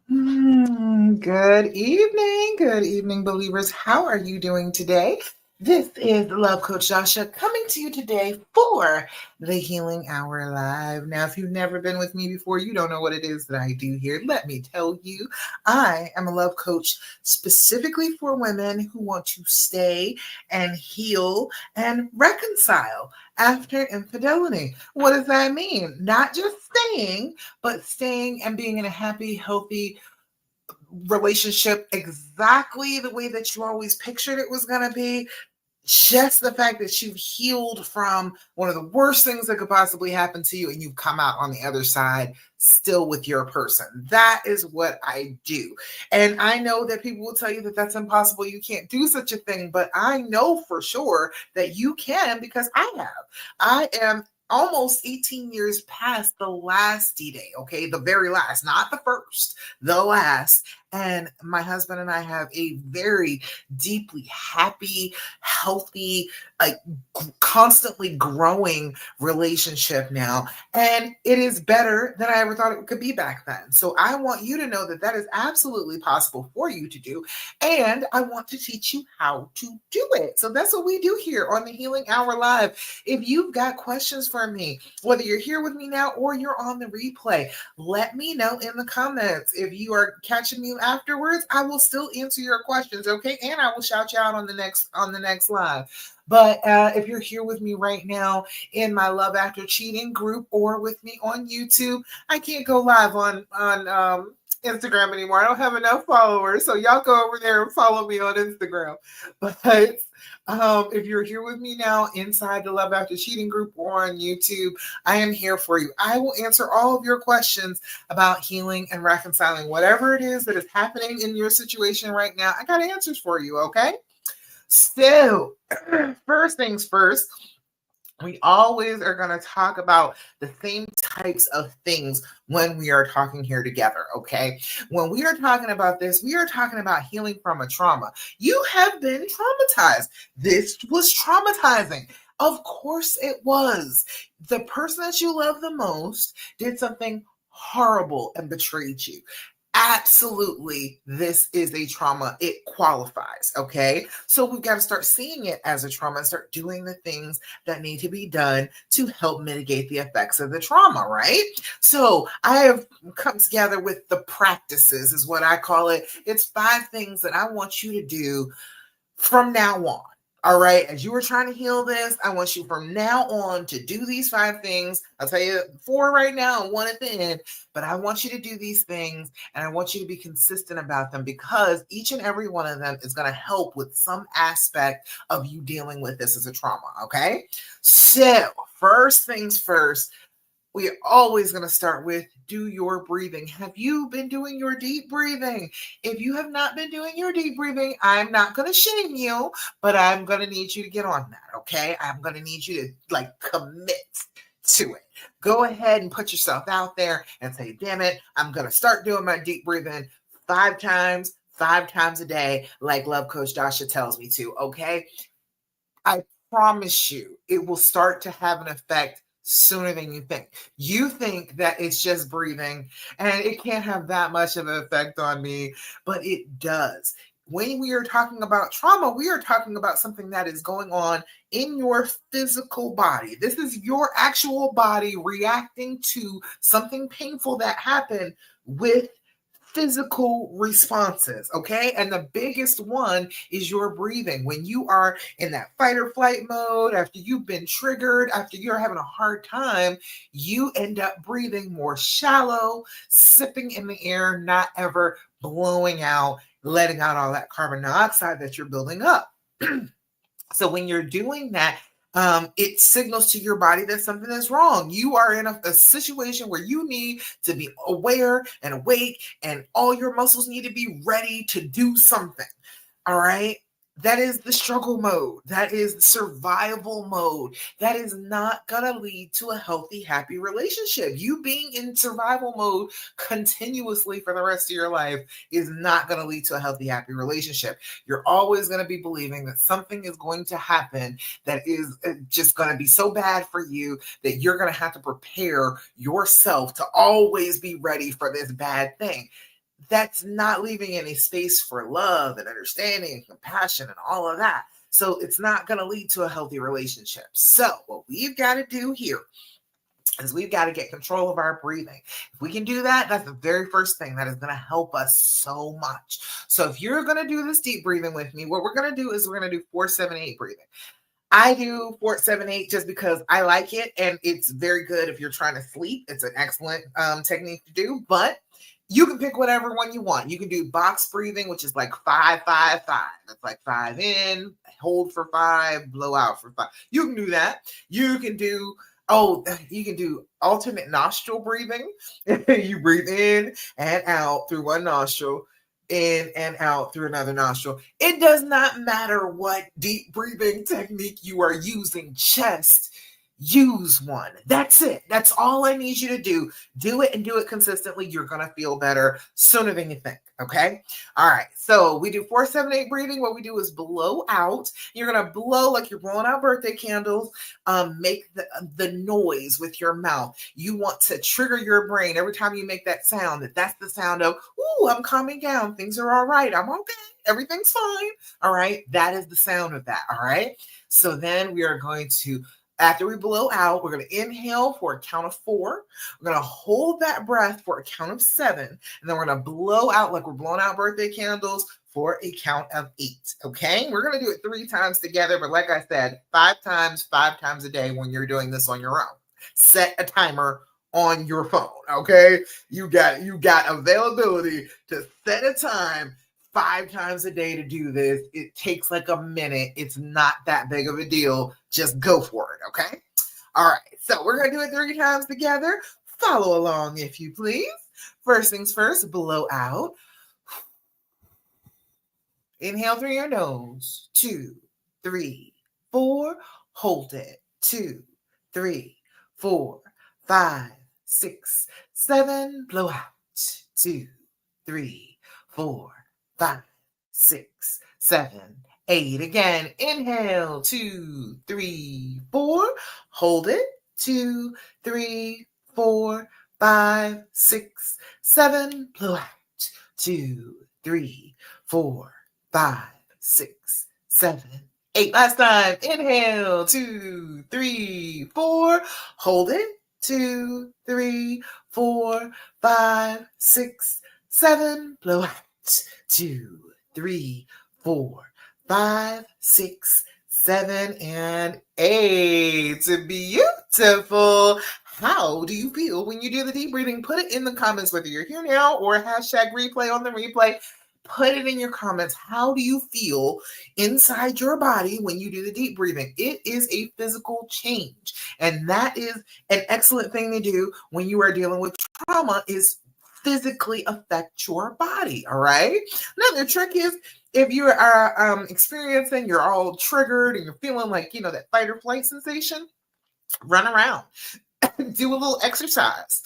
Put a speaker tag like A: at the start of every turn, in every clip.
A: Good evening, believers. How are you doing today? This is Love Coach Jasha coming to you today for the Healing Hour Live. Now, if you've never been with me before, you don't know what it is that I do here. Let me tell you, I am a love coach specifically for women who want to stay and heal and reconcile after infidelity. What does that mean? Not just staying, but staying and being in a happy, healthy, relationship exactly the way that you always pictured it was going to be. Just the fact that you've healed from one of the worst things that could possibly happen to you and you've come out on the other side still with your person. That is what I do. And I know that people will tell you that that's impossible. You can't do such a thing, but I know for sure that you can because I have. I am almost 18 years past the last D-Day, okay? The very last, not the first, the last. And my husband and I have a very deeply happy, healthy, like constantly growing relationship now. And it is better than I ever thought it could be back then. So I want you to know that that is absolutely possible for you to do. And I want to teach you how to do it. So that's what we do here on the Healing Hour Live. If you've got questions for me, whether you're here with me now or you're on the replay, let me know in the comments. If you are catching me afterwards, I will still answer your questions, okay? And I will shout you out on the next live. But if you're here with me right now in my Love After Cheating group or with me on YouTube, I can't go live on Instagram anymore. I don't have enough followers, so y'all go over there and follow me on Instagram. But if you're here with me now inside the Love After Cheating group or on YouTube, I am here for you. I will answer all of your questions about healing and reconciling whatever it is that is happening in your situation right now. I got answers for you, okay? So, first things first, we always are going to talk about the same types of things when we are talking here together, okay? When we are talking about this, we are talking about healing from a trauma. You have been traumatized. This was traumatizing. Of course it was. The person that you love the most did something horrible and betrayed you. Absolutely, this is a trauma. It qualifies, okay? So we've got to start seeing it as a trauma and start doing the things that need to be done to help mitigate the effects of the trauma, right? So I have come together with the practices, is what I call it. It's 5 things that I want you to do from now on. All right, as you were trying to heal this, I want you from now on to do these 5 things. I'll tell you 4 right now and 1 at the end, but I want you to do these things and I want you to be consistent about them because each and every one of them is going to help with some aspect of you dealing with this as a trauma, okay? So, first things first, we are always going to start with do your breathing. Have you been doing your deep breathing? If you have not been doing your deep breathing, I'm not going to shame you, but I'm going to need you to get on that, okay? I'm going to need you to commit to it. Go ahead and put yourself out there and say, damn it, I'm going to start doing my deep breathing 5 times a day, like Love Coach Dasha tells me to, okay? I promise you, it will start to have an effect sooner than you think. You think that it's just breathing and it can't have that much of an effect on me, but it does. When we are talking about trauma, we are talking about something that is going on in your physical body. This is your actual body reacting to something painful that happened with physical responses, okay? And the biggest one is your breathing. When you are in that fight or flight mode, after you've been triggered, after you're having a hard time, you end up breathing more shallow, sipping in the air, not ever blowing out, letting out all that carbon dioxide that you're building up. So when you're doing that, it signals to your body that something is wrong. You are in a situation where you need to be aware and awake, and all your muscles need to be ready to do something. All right. That is the struggle mode. That is the survival mode. That is not going to lead to a healthy, happy relationship. You being in survival mode continuously for the rest of your life is not going to lead to a healthy, happy relationship. You're always going to be believing that something is going to happen that is just going to be so bad for you that you're going to have to prepare yourself to always be ready for this bad thing. that's not leaving any space for love and understanding and compassion and all of that. So it's not going to lead to a healthy relationship. So what we've got to do here is we've got to get control of our breathing. If we can do that, that's the very first thing that is going to help us so much. So if you're going to do this deep breathing with me, what we're going to do is we're going to do 4-7-8 breathing. I do 4-7-8 just because I like it, and it's very good if you're trying to sleep. It's an excellent technique to do, but you can pick whatever one you want. You can do box breathing, which is like 5-5-5. That's like 5 in, hold for 5, blow out for 5. You can do that. You can do alternate nostril breathing. You breathe in and out through one nostril, in and out through another nostril. It does not matter what deep breathing technique you are using, just use one. That's it. That's all I need you to do. Do it and do it consistently. You're going to feel better sooner than you think. Okay. All right. So we do 4-7-8 breathing. What we do is blow out. You're going to blow like you're blowing out birthday candles. Make the noise with your mouth. You want to trigger your brain every time you make that sound. That's the sound of, ooh, I'm calming down. Things are all right. I'm okay. Everything's fine. All right. That is the sound of that. All right. So then we are going to, after we blow out, we're going to inhale for a count of 4. We're going to hold that breath for a count of 7. And then we're going to blow out like we're blowing out birthday candles for a count of 8. Okay? We're going to do it 3 times together. But like I said, 5 times a day when you're doing this on your own. Set a timer on your phone. Okay? You got availability to set a time 5 times a day to do this. It takes like a minute. It's not that big of a deal. Just go for it, okay? All right, so we're going to do it 3 times together. Follow along if you please. First things first, blow out. Inhale through your nose. 2, 3, 4. Hold it. 2, 3, 4, 5, 6, 7. Blow out. 2, 3, 4, 5, 6, 7, 8. Again, inhale, 2, 3, 4. Hold it, 2, 3, 4, 5, 6, 7. Blow out, 2, 3, 4, 5, 6, 7, 8. Last time, inhale, 2, 3, 4. Hold it, 2, 3, 4, 5, 6, 7. Blow out. 2, 3, 4, 5, 6, 7, and 8. Beautiful. How do you feel when you do the deep breathing? Put it in the comments, whether you're here now or hashtag replay on the replay. Put it in your comments. How do you feel inside your body when you do the deep breathing? It is a physical change. And that is an excellent thing to do when you are dealing with trauma, is physically affect your body. All right. Now the trick is, if you are experiencing, you're all triggered and you're feeling like, that fight or flight sensation, run around, do a little exercise,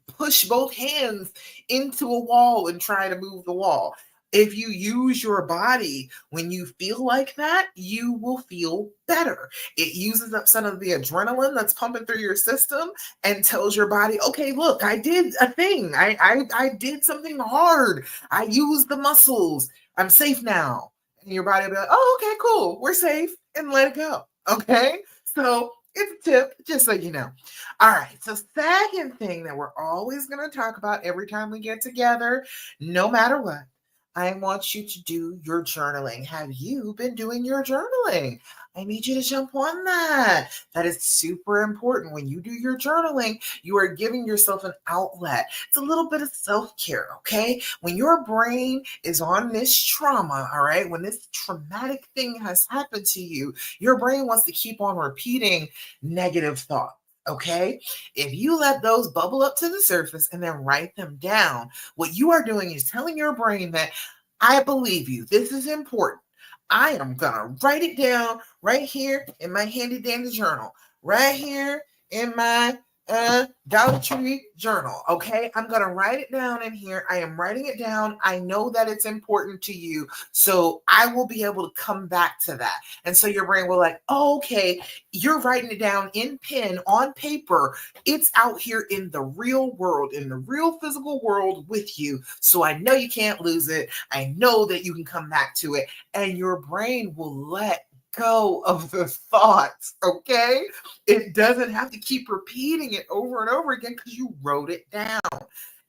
A: push both hands into a wall and try to move the wall. If you use your body when you feel like that, you will feel better. It uses up some of the adrenaline that's pumping through your system and tells your body, okay, look, I did a thing. I did something hard. I used the muscles. I'm safe now. And your body will be like, oh, okay, cool. We're safe, and let it go. Okay. So it's a tip, just so you know. All right. So second thing that we're always going to talk about every time we get together, no matter what, I want you to do your journaling. Have you been doing your journaling? I need you to jump on that. That is super important. When you do your journaling, you are giving yourself an outlet. It's a little bit of self-care, okay? When your brain is on this trauma, all right, when this traumatic thing has happened to you, your brain wants to keep on repeating negative thoughts. Okay, if you let those bubble up to the surface and then write them down, what you are doing is telling your brain that I believe you. This is important. I am going to write it down right here in my handy dandy journal, right here in my Dollar Tree journal. Okay. I'm going to write it down in here. I am writing it down. I know that it's important to you. So I will be able to come back to that. And so your brain will like, oh, okay, you're writing it down in pen on paper. It's out here in the real world, in the real physical world with you. So I know you can't lose it. I know that you can come back to it. And your brain will let go of the thoughts, okay? It doesn't have to keep repeating it over and over again because you wrote it down.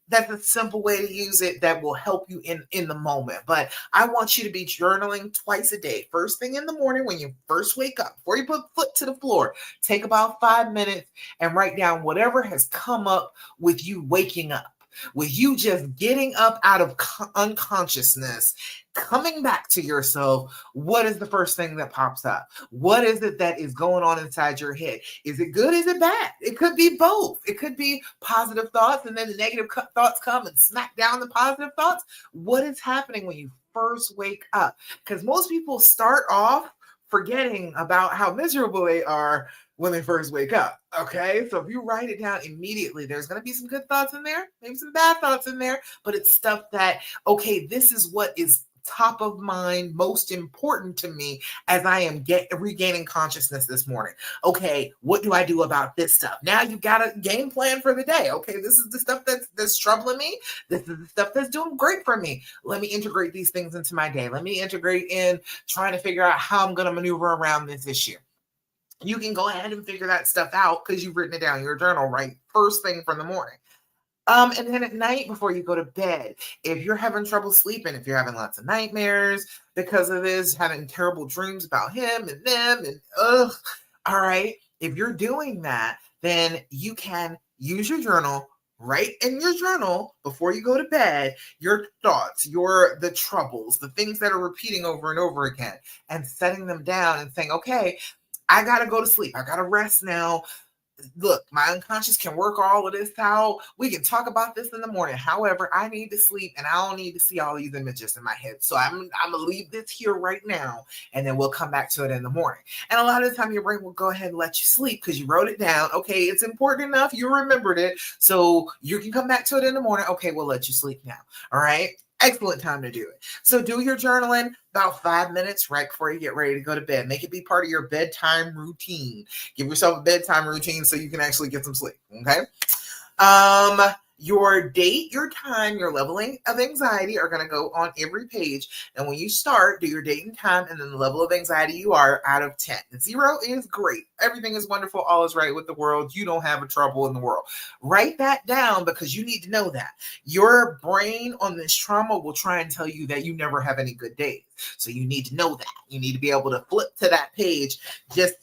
A: That's a simple way to use it that will help you in the moment. But I want you to be journaling twice a day. First thing in the morning when you first wake up, before you put foot to the floor, take about 5 minutes and write down whatever has come up with you waking up, with you just getting up out of unconsciousness, coming back to yourself. What is the first thing that pops up? What is it that is going on inside your head? Is it good? Is it bad? It could be both. It could be positive thoughts and then the negative thoughts come and smack down the positive thoughts. What is happening when you first wake up? Because most people start off forgetting about how miserable they are when they first wake up. Okay. So if you write it down immediately, there's going to be some good thoughts in there, maybe some bad thoughts in there, but it's stuff that, okay, this is what is top of mind, most important to me as I am regaining consciousness this morning. Okay, what do I do about this stuff? Now you've got a game plan for the day. Okay, this is the stuff that's troubling me. This is the stuff that's doing great for me. Let me integrate these things into my day. Let me integrate in trying to figure out how I'm going to maneuver around this issue. You can go ahead and figure that stuff out because you've written it down in your journal, right? First thing from the morning. And then at night before you go to bed, if you're having trouble sleeping, if you're having lots of nightmares because of this, having terrible dreams about him and them and all right. If you're doing that, then you can use your journal, write in your journal before you go to bed, your thoughts, the troubles, the things that are repeating over and over again, and setting them down and saying, okay, I got to go to sleep. I got to rest now. Look, my unconscious can work all of this out. We can talk about this in the morning. However, I need to sleep and I don't need to see all these images in my head. So I'm going to leave this here right now and then we'll come back to it in the morning. And a lot of the time your brain will go ahead and let you sleep because you wrote it down. Okay, it's important enough. You remembered it. So you can come back to it in the morning. Okay, we'll let you sleep now. All right. Excellent time to do it. So do your journaling about 5 minutes right before you get ready to go to bed. Make it be part of your bedtime routine. Give yourself a bedtime routine so you can actually get some sleep. Okay. Your date, your time, your leveling of anxiety are going to go on every page. And when you start, do your date and time and then the level of anxiety you are out of 10. 0 is great. Everything is wonderful. All is right with the world. You don't have a trouble in the world. Write that down because you need to know that. Your brain on this trauma will try and tell you that you never have any good days. So you need to know that. You need to be able to flip to that page, just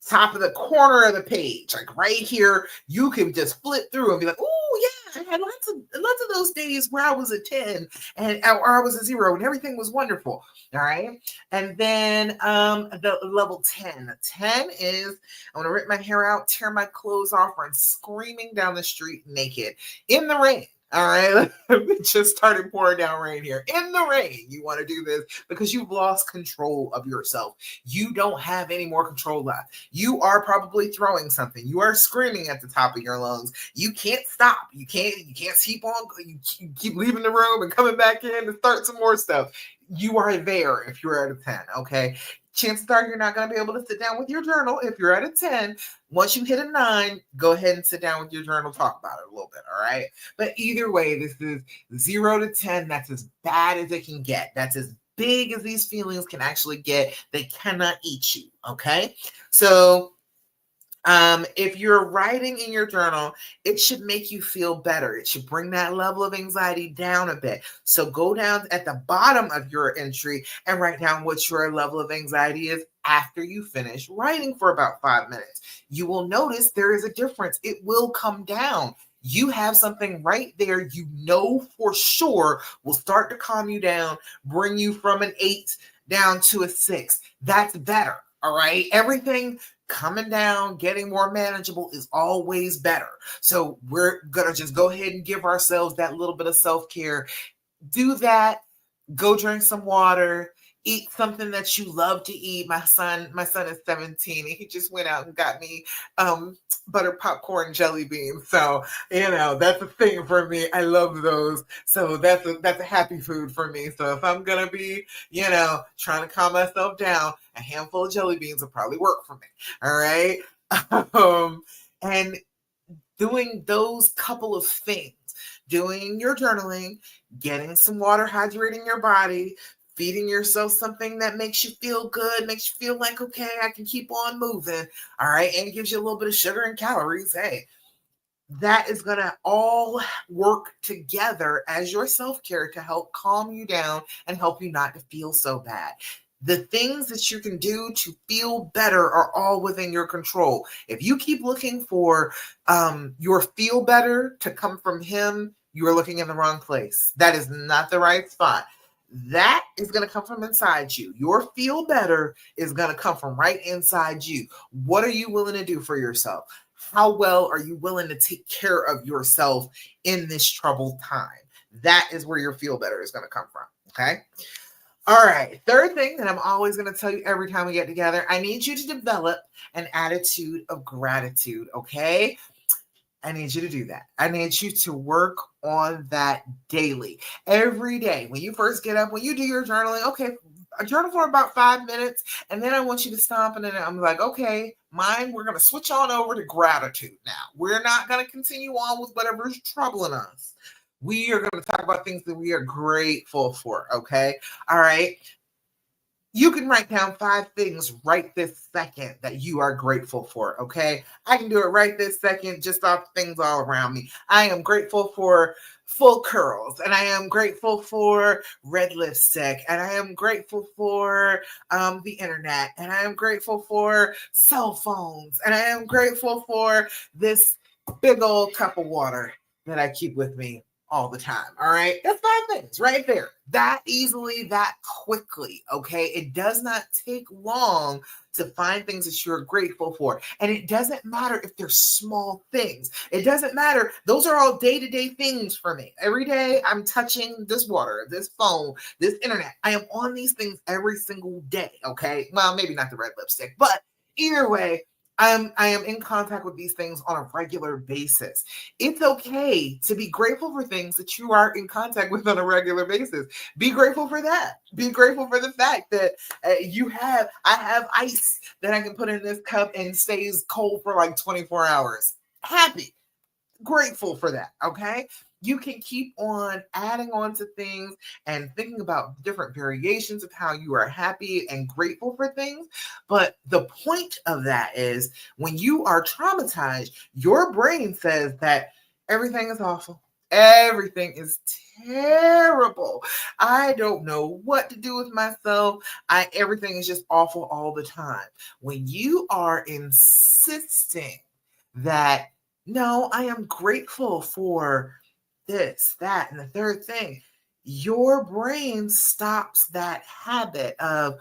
A: top of the corner of the page, like right here. You can just flip through and be like, oh yeah, I had lots of those days where I was a 10 and or I was a 0 and everything was wonderful. All right. And then the level 10. 10 is I'm gonna rip my hair out, tear my clothes off, run screaming down the street naked in the rain. All right, it just started pouring down rain here. In the rain, you want to do this because you've lost control of yourself. You don't have any more control left. You are probably throwing something. You are screaming at the top of your lungs. You can't stop. You can't keep on. You keep leaving the room and coming back in and start some more stuff. You are there if you're at a 10, okay? Chances are you're not going to be able to sit down with your journal if you're at a 10. Once you hit a 9, go ahead and sit down with your journal, talk about it a little bit, all right? But either way, this is 0 to 10. That's as bad as it can get. That's as big as these feelings can actually get. They cannot eat you, okay? So if you're writing in your journal, it should make you feel better. It should bring that level of anxiety down a bit. So go down at the bottom of your entry and write down what your level of anxiety is after you finish writing for about 5 minutes. You will notice there is a difference. It will come down. You have something right there you know for sure will start to calm you down, bring you from an 8 down to a 6. That's better. All right. Everything coming down, getting more manageable is always better. So we're going to just go ahead and give ourselves that little bit of self-care. Do that. Go drink some water. Eat something that you love to eat. My son is 17 and he just went out and got me butter popcorn jelly beans. So, that's a thing for me. I love those. So that's a happy food for me. So if I'm gonna be, trying to calm myself down, a handful of jelly beans will probably work for me. All right. And doing those couple of things, doing your journaling, getting some water, hydrating your body, feeding yourself something that makes you feel good, makes you feel like, okay, I can keep on moving. All right. And it gives you a little bit of sugar and calories. Hey, that is going to all work together as your self-care to help calm you down and help you not to feel so bad. The things that you can do to feel better are all within your control. If you keep looking for your feel better to come from him, you are looking in the wrong place. That is not the right spot. That is going to come from inside you. Your feel better is going to come from right inside you. What are you willing to do for yourself? How well are you willing to take care of yourself in this troubled time? That is where your feel better is going to come from. Okay. All right. Third thing that I'm always going to tell you every time we get together, I need you to develop an attitude of gratitude. Okay. I need you to do that. I need you to work on that daily. Every day. When you first get up, when you do your journaling, okay, I journal for about 5 minutes, and then I want you to stop, and then I'm like, okay, we're going to switch on over to gratitude now. We're not going to continue on with whatever's troubling us. We are going to talk about things that we are grateful for, okay? All right. You can write down 5 things right this second that you are grateful for, okay? I can do it right this second, just off things all around me. I am grateful for full curls, and I am grateful for red lipstick, and I am grateful for the internet, and I am grateful for cell phones, and I am grateful for this big old cup of water that I keep with me all the time. All right. That's 5 things right there. That easily, that quickly. Okay. It does not take long to find things that you're grateful for. And it doesn't matter if they're small things. It doesn't matter. Those are all day-to-day things for me. Every day I'm touching this water, this phone, this internet. I am on these things every single day. Okay. Well, maybe not the red lipstick, but either way, I am in contact with these things on a regular basis. It's okay to be grateful for things that you are in contact with on a regular basis. Be grateful for that. Be grateful for the fact that I have ice that I can put in this cup and stays cold for like 24 hours. Happy, grateful for that. Okay. You can keep on adding on to things and thinking about different variations of how you are happy and grateful for things. But the point of that is when you are traumatized, your brain says that everything is awful. Everything is terrible. I don't know what to do with myself. Everything is just awful all the time. When you are insisting that no, I am grateful for this, that, and the third thing. Your brain stops that habit of,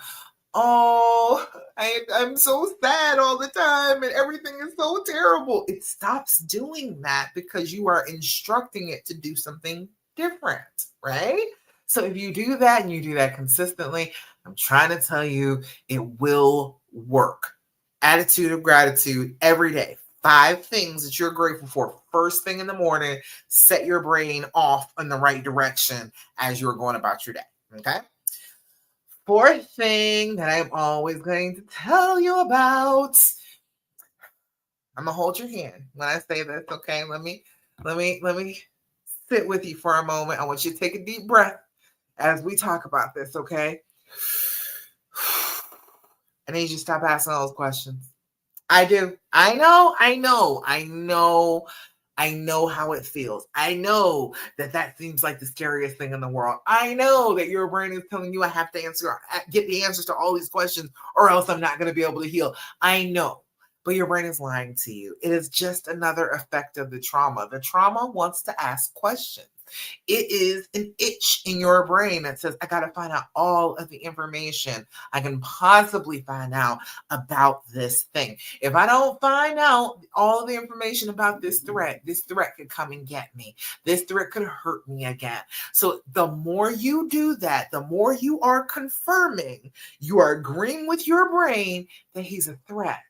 A: oh, I'm so sad all the time and everything is so terrible. It stops doing that because you are instructing it to do something different, right? So if you do that and you do that consistently, I'm trying to tell you, it will work. Attitude of gratitude every day. 5 things that you're grateful for first thing in the morning. Set your brain off in the right direction as you're going about your day. Okay. 4th thing that I'm always going to tell you about. I'm gonna hold your hand when I say this. Okay. Let me sit with you for a moment. I want you to take a deep breath as we talk about this. Okay. I need you to stop asking all those questions. I do. I know how it feels. I know that seems like the scariest thing in the world. I know that your brain is telling you I have to get the answers to all these questions or else I'm not going to be able to heal. I know, but your brain is lying to you. It is just another effect of the trauma. The trauma wants to ask questions. It is an itch in your brain that says, I got to find out all of the information I can possibly find out about this thing. If I don't find out all the information about this threat could come and get me. This threat could hurt me again. So the more you do that, the more you are confirming, you are agreeing with your brain that he's a threat.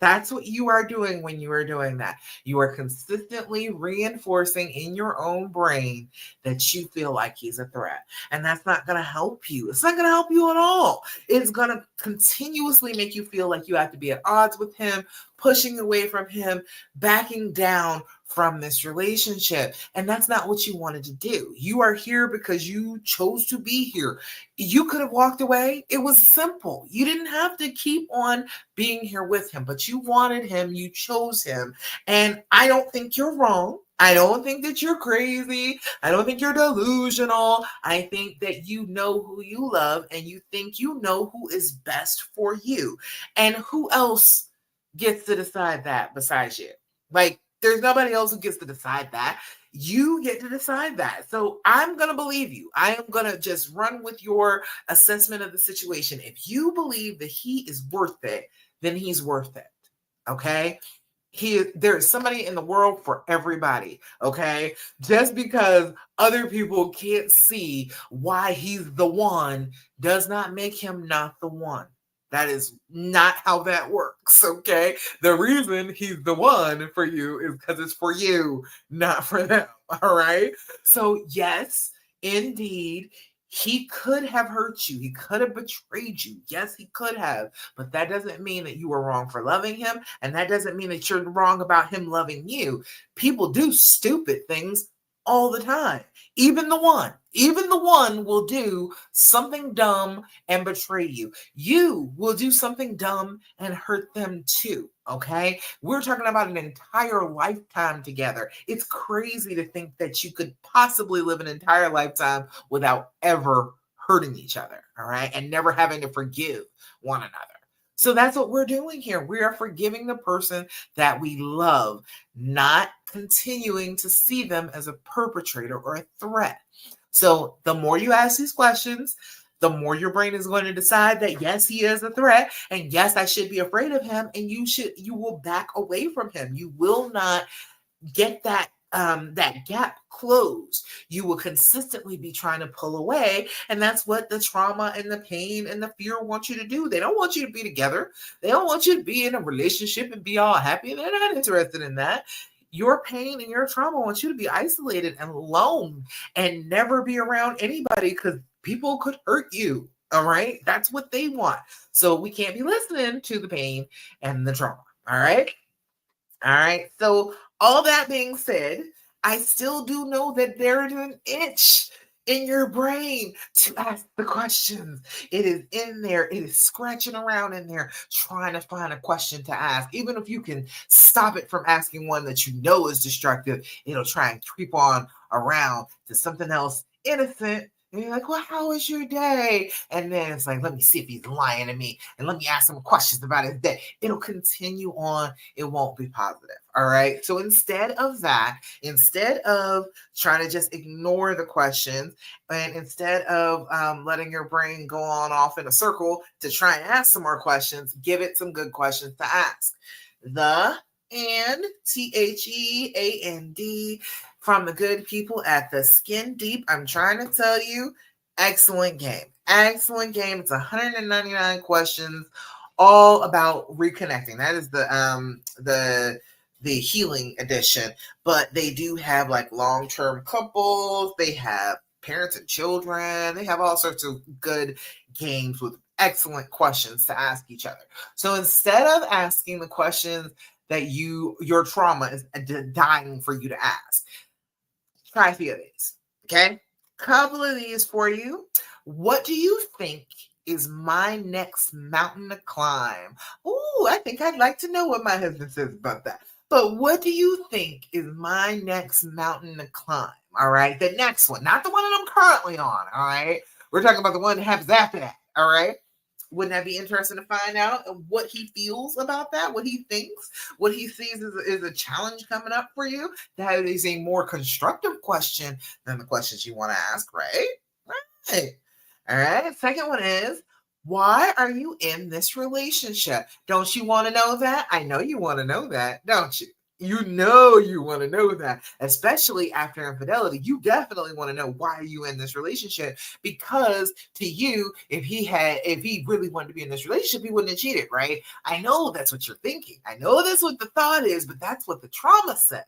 A: That's what you are doing when you are doing that. You are consistently reinforcing in your own brain that you feel like he's a threat. And that's not going to help you. It's not going to help you at all. It's going to continuously make you feel like you have to be at odds with him, pushing away from him, backing down from this relationship. And that's not what you wanted to do. You are here because you chose to be here. You could have walked away. It was simple. You didn't have to keep on being here with him, but you wanted him. You chose him. And I don't think you're wrong. I don't think that you're crazy. I don't think you're delusional. I think that you know who you love and you think you know who is best for you. And who else gets to decide that besides you? Like, there's nobody else who gets to decide that. You get to decide that. So I'm going to believe you. I am going to just run with your assessment of the situation. If you believe that he is worth it, then he's worth it. Okay? There is somebody in the world for everybody. Okay? Just because other people can't see why he's the one does not make him not the one. That is not how that works, okay? The reason he's the one for you is because it's for you, not for them, all right? So yes, indeed, he could have hurt you. He could have betrayed you. Yes, he could have. But that doesn't mean that you were wrong for loving him. And that doesn't mean that you're wrong about him loving you. People do stupid things all the time. Even the one will do something dumb and betray you. You will do something dumb and hurt them too. Okay. We're talking about an entire lifetime together. It's crazy to think that you could possibly live an entire lifetime without ever hurting each other. All right. And never having to forgive one another. So that's what we're doing here. We are forgiving the person that we love, not continuing to see them as a perpetrator or a threat. So the more you ask these questions, the more your brain is going to decide that yes, he is a threat, and yes, I should be afraid of him, and you will back away from him. You will not get that gap closed. You will consistently be trying to pull away, and that's what the trauma and the pain and the fear want you to do. They don't want you to be together. They don't want you to be in a relationship and be all happy. They're not interested in that. Your pain and your trauma wants you to be isolated and alone and never be around anybody because people could hurt you. All right, that's what they want. So we can't be listening to the pain and the trauma. All right. All right. So all that being said, I still do know that there is an itch in your brain to ask the questions. It is in there. It is scratching around in there, trying to find a question to ask. Even if you can stop it from asking one that you know is destructive, it'll try and creep on around to something else innocent. And you're like, well, how was your day? And then it's like, let me see if he's lying to me and let me ask him questions about his day. It'll continue on. It won't be positive. All right. So instead of that, instead of trying to just ignore the questions and instead of letting your brain go on off in a circle to try and ask some more questions, give it some good questions to ask. The and THEAND from the good people at the Skin Deep. I'm trying to tell you, excellent game. Excellent game. It's 199 questions, all about reconnecting. That is the healing edition. But they do have like long-term couples. They have parents and children. They have all sorts of good games with excellent questions to ask each other. So instead of asking the questions that your trauma is dying for you to ask, try a few of these. Okay. Couple of these for you. What do you think is my next mountain to climb? Oh, I think I'd like to know what my husband says about that. But what do you think is my next mountain to climb? All right. The next one, not the one that I'm currently on. All right. We're talking about the one that happens after that. All right. Wouldn't that be interesting to find out what he feels about that, what he thinks, what he sees is a challenge coming up for you? That is a more constructive question than the questions you want to ask, right? Right. All right. Second one is, why are you in this relationship? Don't you want to know that? I know you want to know that, don't you? You know you want to know that, especially after infidelity. You definitely want to know, why are you in this relationship? Because to you, if he really wanted to be in this relationship, he wouldn't have cheated, right? I know that's what you're thinking. I know that's what the thought is, but that's what the trauma says.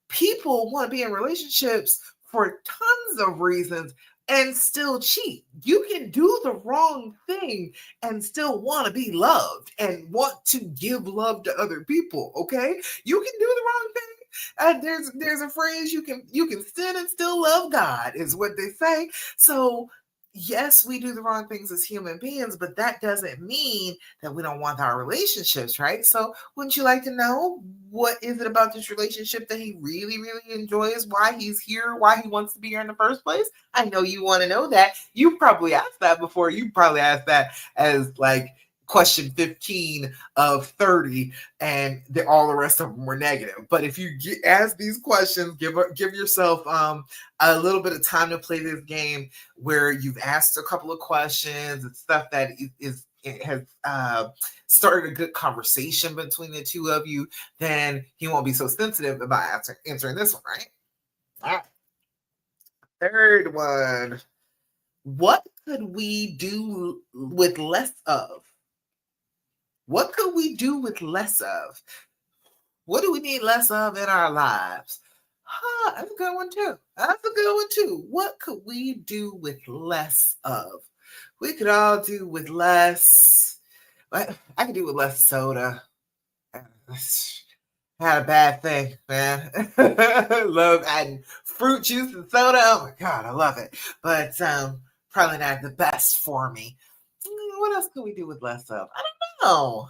A: People want to be in relationships for tons of reasons and still cheat. You can do the wrong thing and still want to be loved and want to give love to other people. Okay, you can do the wrong thing. There's a phrase, you can sin and still love God, is what they say. So yes, we do the wrong things as human beings, but that doesn't mean that we don't want our relationships, right? So wouldn't you like to know, what is it about this relationship that he really, really enjoys? Why he's here? Why he wants to be here in the first place? I know you want to know that. You probably asked that before. You probably asked that as like question 15 of 30, and all the rest of them were negative. But if you ask these questions, give yourself a little bit of time to play this game, where you've asked a couple of questions and stuff that it has started a good conversation between the two of you, then he won't be so sensitive about answering this one, right? All right. Third one. What could we do with less of? What could we do with less of? What do we need less of in our lives? That's a good one too. That's a good one too. What could we do with less of? We could all do with less. I could do with less soda. Had a bad thing, man. Love adding fruit juice and soda. Oh my god, I love it. But probably not the best for me. What else could we do with less of? I don't know.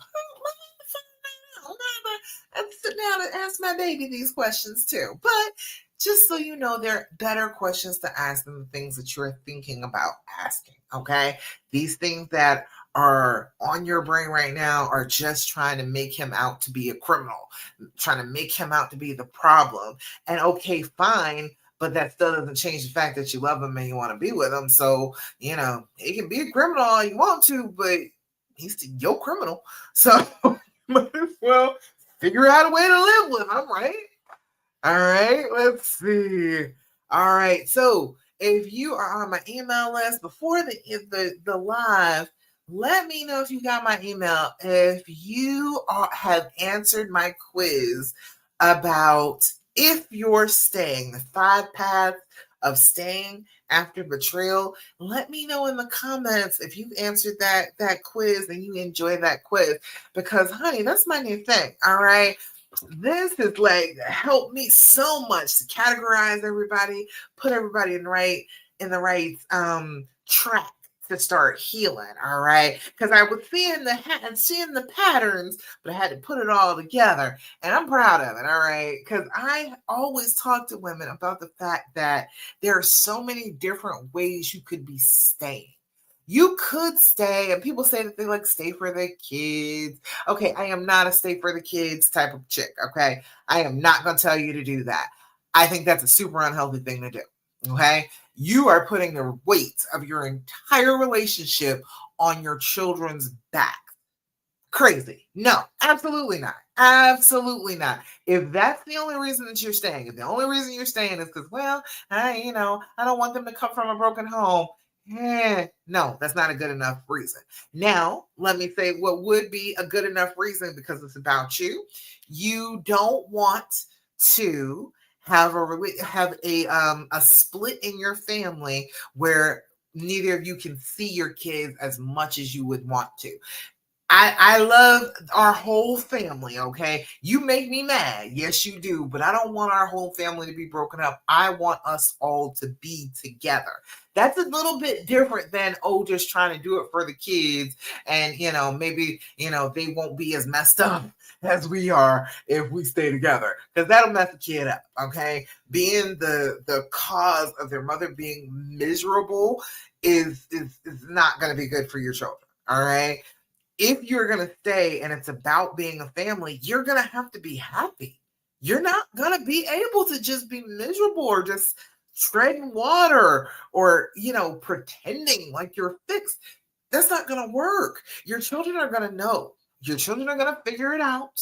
A: I'm sit down and ask my baby these questions too. But just so you know, they're better questions to ask than the things that you're thinking about asking. Okay. These things that are on your brain right now are just trying to make him out to be a criminal, trying to make him out to be the problem. And okay, fine. But that still doesn't change the fact that you love him and you want to be with him. So, he can be a criminal all you want to, but he's still your criminal. So might as well figure out a way to live with him, right? All right, let's see. All right, so if you are on my email list before the live, let me know if you got my email. If you have answered my quiz about if you're staying, the 5 paths of staying after betrayal, let me know in the comments if you've answered that quiz and you enjoy that quiz, because honey, that's my new thing. All right, this is like helped me so much to categorize everybody, put everybody in the right track to start healing. All right, because I was seeing the patterns, but I had to put it all together, and I'm proud of it. All right, because I always talk to women about the fact that there are so many different ways you could be staying. You could stay, and people say that they like stay for their kids. Okay, I am not a stay for the kids type of chick. Okay, I am not going to tell you to do that. I think that's a super unhealthy thing to do. Okay, you are putting the weight of your entire relationship on your children's back. Crazy. No, absolutely not. Absolutely not. If that's the only reason that you're staying, if the only reason you're staying is because, well, I don't want them to come from a broken home. No, that's not a good enough reason. Now, let me say what would be a good enough reason, because it's about you. You don't want to have a split in your family where neither of you can see your kids as much as you would want to. I love our whole family, okay? You make me mad. Yes, you do. But I don't want our whole family to be broken up. I want us all to be together. That's a little bit different than, just trying to do it for the kids. And, maybe, they won't be as messed up as we are if we stay together. Because that'll mess the kid up, okay? Being the cause of their mother being miserable is not going to be good for your children. All right. If you're going to stay and it's about being a family, you're going to have to be happy. You're not going to be able to just be miserable or just treading water or, pretending like you're fixed. That's not going to work. Your children are going to know. Your children are going to figure it out.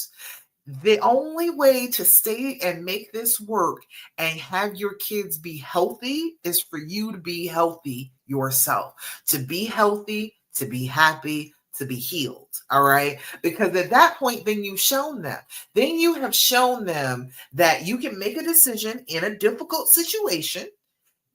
A: The only way to stay and make this work and have your kids be healthy is for you to be healthy yourself, to be healthy, to be happy, to be healed. All right. Because at that point, then you've shown them. Then you have shown them that you can make a decision in a difficult situation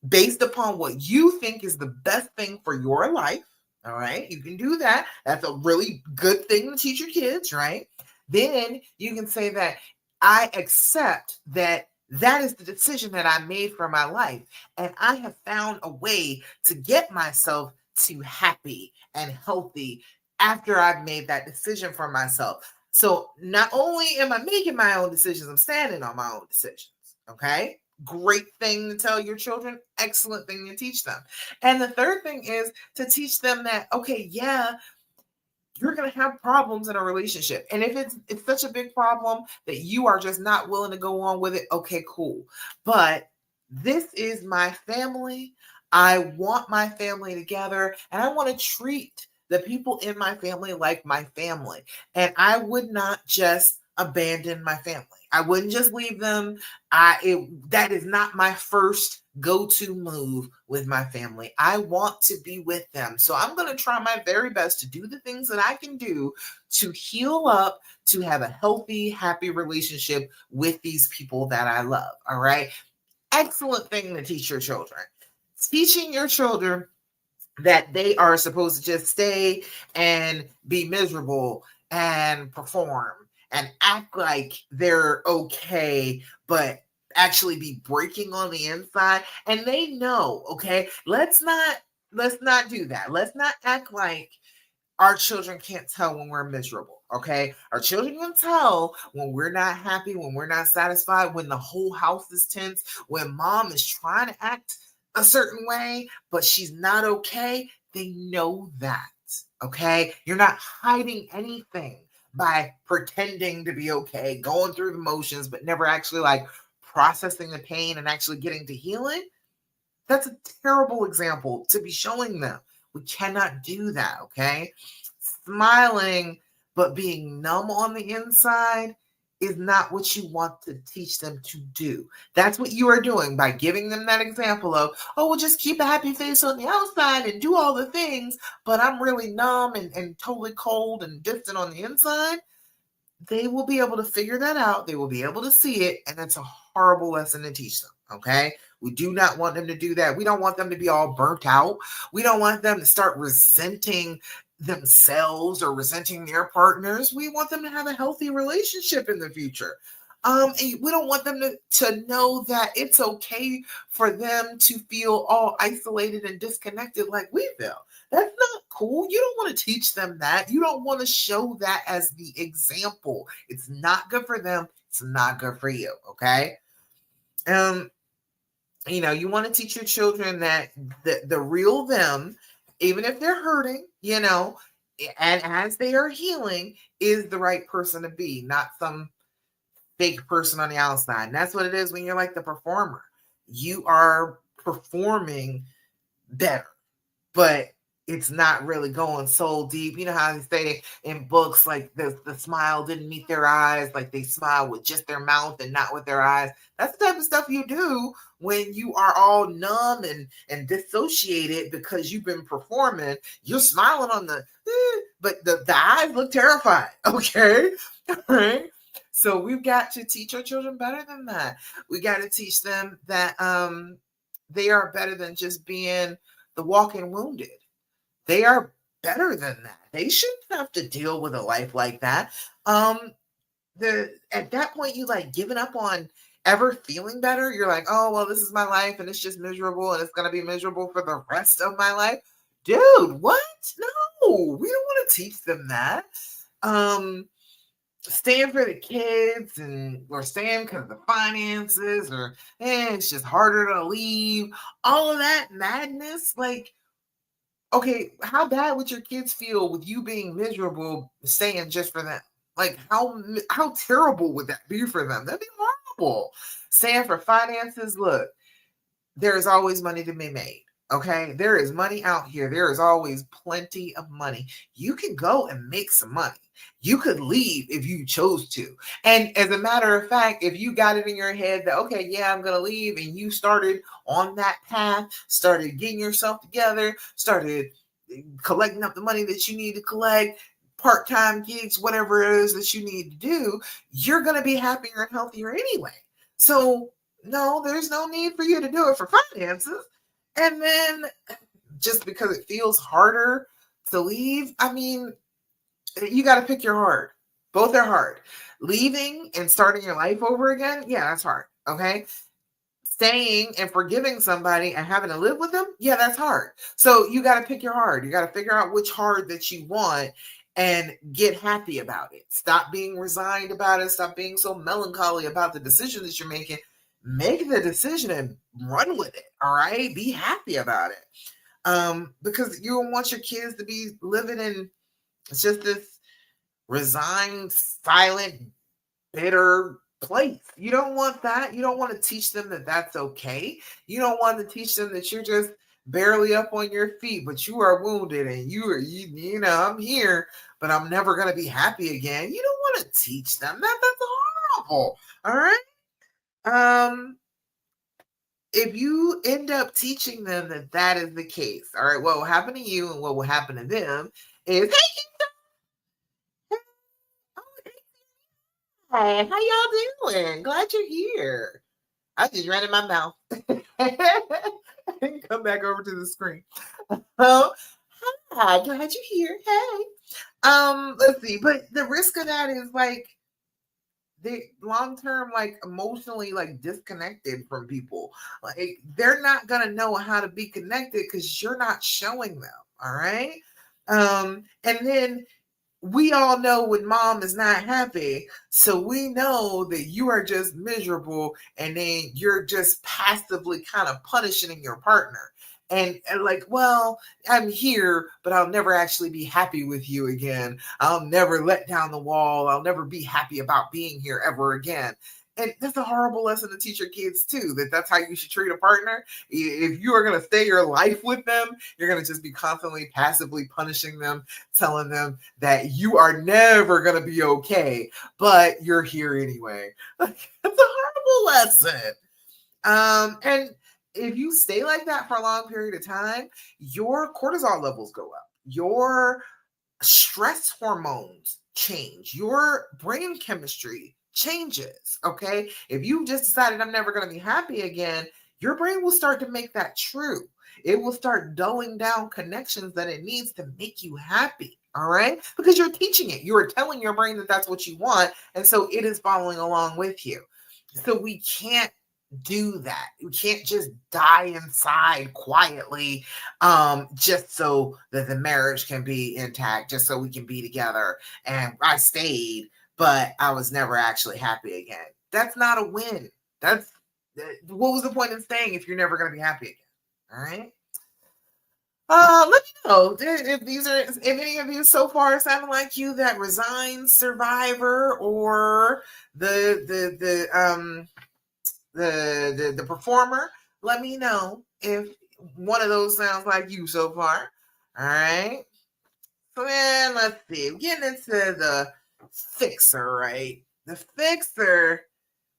A: based upon what you think is the best thing for your life. All right. You can do that. That's a really good thing to teach your kids, right? Then you can say that I accept that that is the decision that I made for my life. And I have found a way to get myself to happy and healthy after I've made that decision for myself. So not only am I making my own decisions, I'm standing on my own decisions. Okay. Great thing to tell your children, excellent thing to teach them. And the third thing is to teach them that, okay, yeah, you're going to have problems in a relationship. And if it's such a big problem that you are just not willing to go on with it, okay, cool. But this is my family. I want my family together and I want to treat the people in my family like my family. And I would not just abandon my family. I wouldn't just leave them. That is not my first go-to move with my family. I want to be with them. So I'm going to try my very best to do the things that I can do to heal up, to have a healthy, happy relationship with these people that I love. All right. Excellent thing to teach your children. Teaching your children that they are supposed to just stay and be miserable and perform and act like they're okay, but actually be breaking on the inside. And they know, okay, let's not do that. Let's not act like our children can't tell when we're miserable. Okay. Our children can tell when we're not happy, when we're not satisfied, when the whole house is tense, when mom is trying to act a certain way, but she's not okay. They know that. Okay. You're not hiding anything by pretending to be okay, going through the motions, but never actually like processing the pain and actually getting to healing. That's a terrible example to be showing them. We cannot do that, okay? Smiling but being numb on the inside is not what you want to teach them to do. That's what you are doing by giving them that example of, oh, well, just keep a happy face on the outside and do all the things, but I'm really numb and totally cold and distant on the inside. They will be able to figure that out. They will be able to see it. And that's a horrible lesson to teach them. Okay. We do not want them to do that. We don't want them to be all burnt out. We don't want them to start resenting themselves or resenting their partners. We want them to have a healthy relationship in the future. And we don't want them to know that it's okay for them to feel all isolated and disconnected like we feel. That's not cool. You don't want to teach them that. You don't want to show that as the example. It's not good for them. It's not good for you. Okay. Um, you want to teach your children that the real them, even if they're hurting, and as they are healing, is the right person to be, not some fake person on the outside. And that's what it is when you're like the performer. You are performing better, but it's not really going so deep. You know how they say in books, like the smile didn't meet their eyes, like they smile with just their mouth and not with their eyes. That's the type of stuff you do when you are all numb and dissociated because you've been performing. You're smiling on but the eyes look terrified. Okay. All right. So we've got to teach our children better than that. We got to teach them that they are better than just being the walking wounded. They are better than that. They shouldn't have to deal with a life like that. At that point, you like giving up on ever feeling better. You're like, oh well, this is my life, and it's just miserable, and it's gonna be miserable for the rest of my life. Dude, what? No, we don't want to teach them that. Staying for the kids or staying because of the finances or it's just harder to leave. All of that madness, like Okay, how bad would your kids feel with you being miserable staying just for them? Like how terrible would that be for them? That'd be horrible. Staying for finances. Look, there is always money to be made. Okay, there is money out here. There is always plenty of money. You can go and make some money. You could leave if you chose to. And as a matter of fact, if you got it in your head that, okay, yeah, I'm going to leave, and you started on that path, started getting yourself together, started collecting up the money that you need to collect, part time gigs, whatever it is that you need to do, you're going to be happier and healthier anyway. So, no, there's no need for you to do it for finances. And then just because it feels harder to leave, I mean, you got to pick your heart. Both are hard. Leaving and starting your life over again, yeah, that's hard. Okay. Staying and forgiving somebody and having to live with them, yeah, that's hard. So you got to pick your heart. You got to figure out which heart that you want and get happy about it. Stop being resigned about it. Stop being so melancholy about the decision that you're making. Make the decision and run with it. All right. Be happy about it. Because you don't want your kids to be living in just this resigned, silent, bitter place. You don't want that. You don't want to teach them that that's okay. You don't want to teach them that you're just barely up on your feet, but you are wounded and you know, I'm here, but I'm never going to be happy again. You don't want to teach them that. That's horrible. All right. Um, if you end up teaching them that that is the case, all right, what will happen to you and what will happen to them is, hey, how y'all doing? Glad you're here. I just ran in my mouth. Come back over to the screen. Oh, hi, glad you're here. Hey. Let's see, but the risk of that is like they long term, like emotionally, like disconnected from people. Like they're not gonna know how to be connected because you're not showing them. All right. And then we all know when mom is not happy. So we know that you are just miserable and then you're just passively kind of punishing your partner. And like, well, I'm here, but I'll never actually be happy with you again. I'll never let down the wall. I'll never be happy about being here ever again. And that's a horrible lesson to teach your kids too, that that's how you should treat a partner. If you are going to stay your life with them, you're going to just be constantly passively punishing them, telling them that you are never going to be okay, but you're here anyway. That's a horrible lesson. And if you stay like that for a long period of time, your cortisol levels go up. Your stress hormones change. Your brain chemistry changes. Okay. If you just decided I'm never going to be happy again, your brain will start to make that true. It will start dulling down connections that it needs to make you happy. All right. Because you're teaching it. You are telling your brain that that's what you want. And so it is following along with you. So we can't do that. We can't just die inside quietly just so that the marriage can be intact, just so we can be together. And I stayed, but I was never actually happy again. That's not a win. That's what was the point in staying if you're never going to be happy again? All right. Let me know if any of you so far sound like you, that resigned survivor, or the performer. Let me know if one of those sounds like you so far. All right. So then let's see. Getting into the fixer, right? The fixer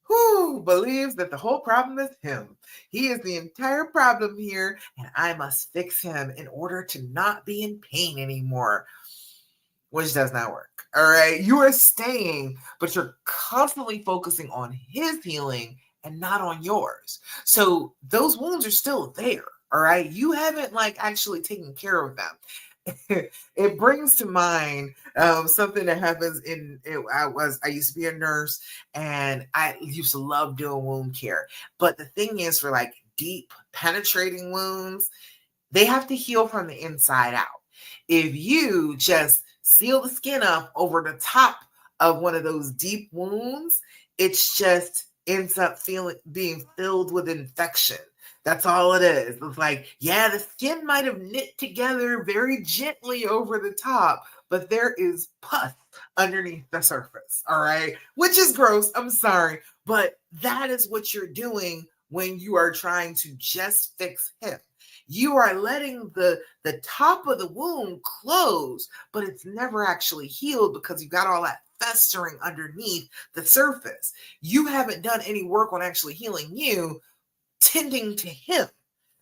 A: who believes that the whole problem is him. He is the entire problem here, and I must fix him in order to not be in pain anymore, which does not work. All right. You are staying, but you're constantly focusing on his healing and not on yours. So those wounds are still there. All right. You haven't like actually taken care of them. It brings to mind something that happens I used to be a nurse, and I used to love doing wound care. But the thing is, for like deep penetrating wounds, they have to heal from the inside out. If you just seal the skin up over the top of one of those deep wounds, it's just ends up being filled with infection. That's all it is. It's like, yeah, the skin might have knit together very gently over the top, but there is pus underneath the surface. All right. Which is gross. I'm sorry. But that is what you're doing when you are trying to just fix him. You are letting the top of the wound close, but it's never actually healed because you got all that festering underneath the surface. You haven't done any work on actually healing you, tending to him.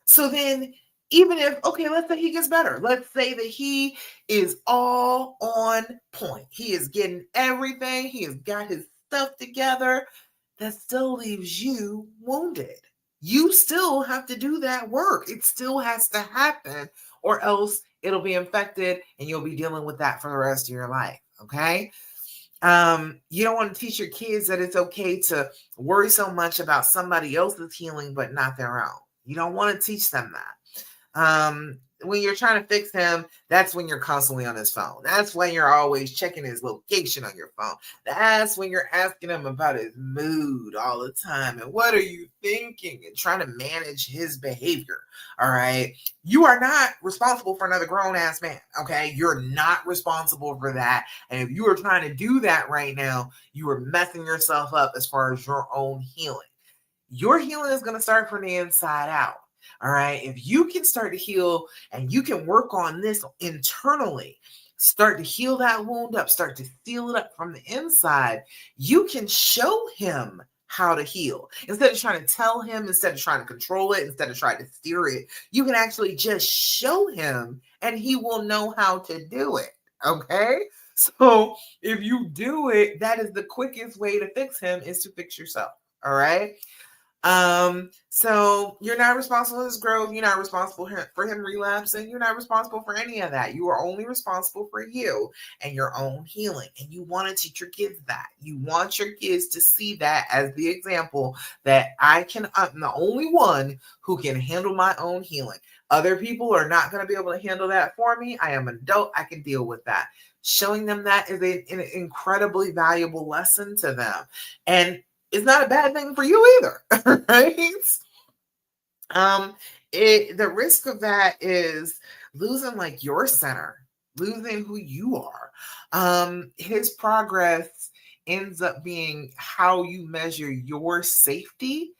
A: So then, even if, okay, let's say he gets better, let's say that he is all on point, he is getting everything, he has got his stuff together, that still leaves you wounded. You still have to do that work. It still has to happen, or else it'll be infected and you'll be dealing with that for the rest of your life. Okay. You don't want to teach your kids that it's okay to worry so much about somebody else's healing, but not their own. You don't want to teach them that. When you're trying to fix him, that's when you're constantly on his phone. That's when you're always checking his location on your phone. That's when you're asking him about his mood all the time and what are you thinking and trying to manage his behavior. All right. You are not responsible for another grown ass man. Okay. You're not responsible for that. And if you are trying to do that right now, you are messing yourself up as far as your own healing. Your healing is going to start from the inside out. All right. If you can start to heal and you can work on this internally, start to heal that wound up, start to seal it up from the inside, you can show him how to heal. Instead of trying to tell him, instead of trying to control it, instead of trying to steer it, you can actually just show him and he will know how to do it. Okay. So if you do it, that is the quickest way to fix him is to fix yourself. All right. So you're not responsible for his growth. You're not responsible for him relapsing. You're not responsible for any of that. You are only responsible for you and your own healing. And you want to teach your kids that. You want your kids to see that as the example that I'm the only one who can handle my own healing. Other people are not going to be able to handle that for me. I am an adult. I can deal with that. Showing them that is an incredibly valuable lesson to them. And it's not a bad thing for you either, right? The risk of that is losing like your center, losing who you are. His progress ends up being how you measure your safety.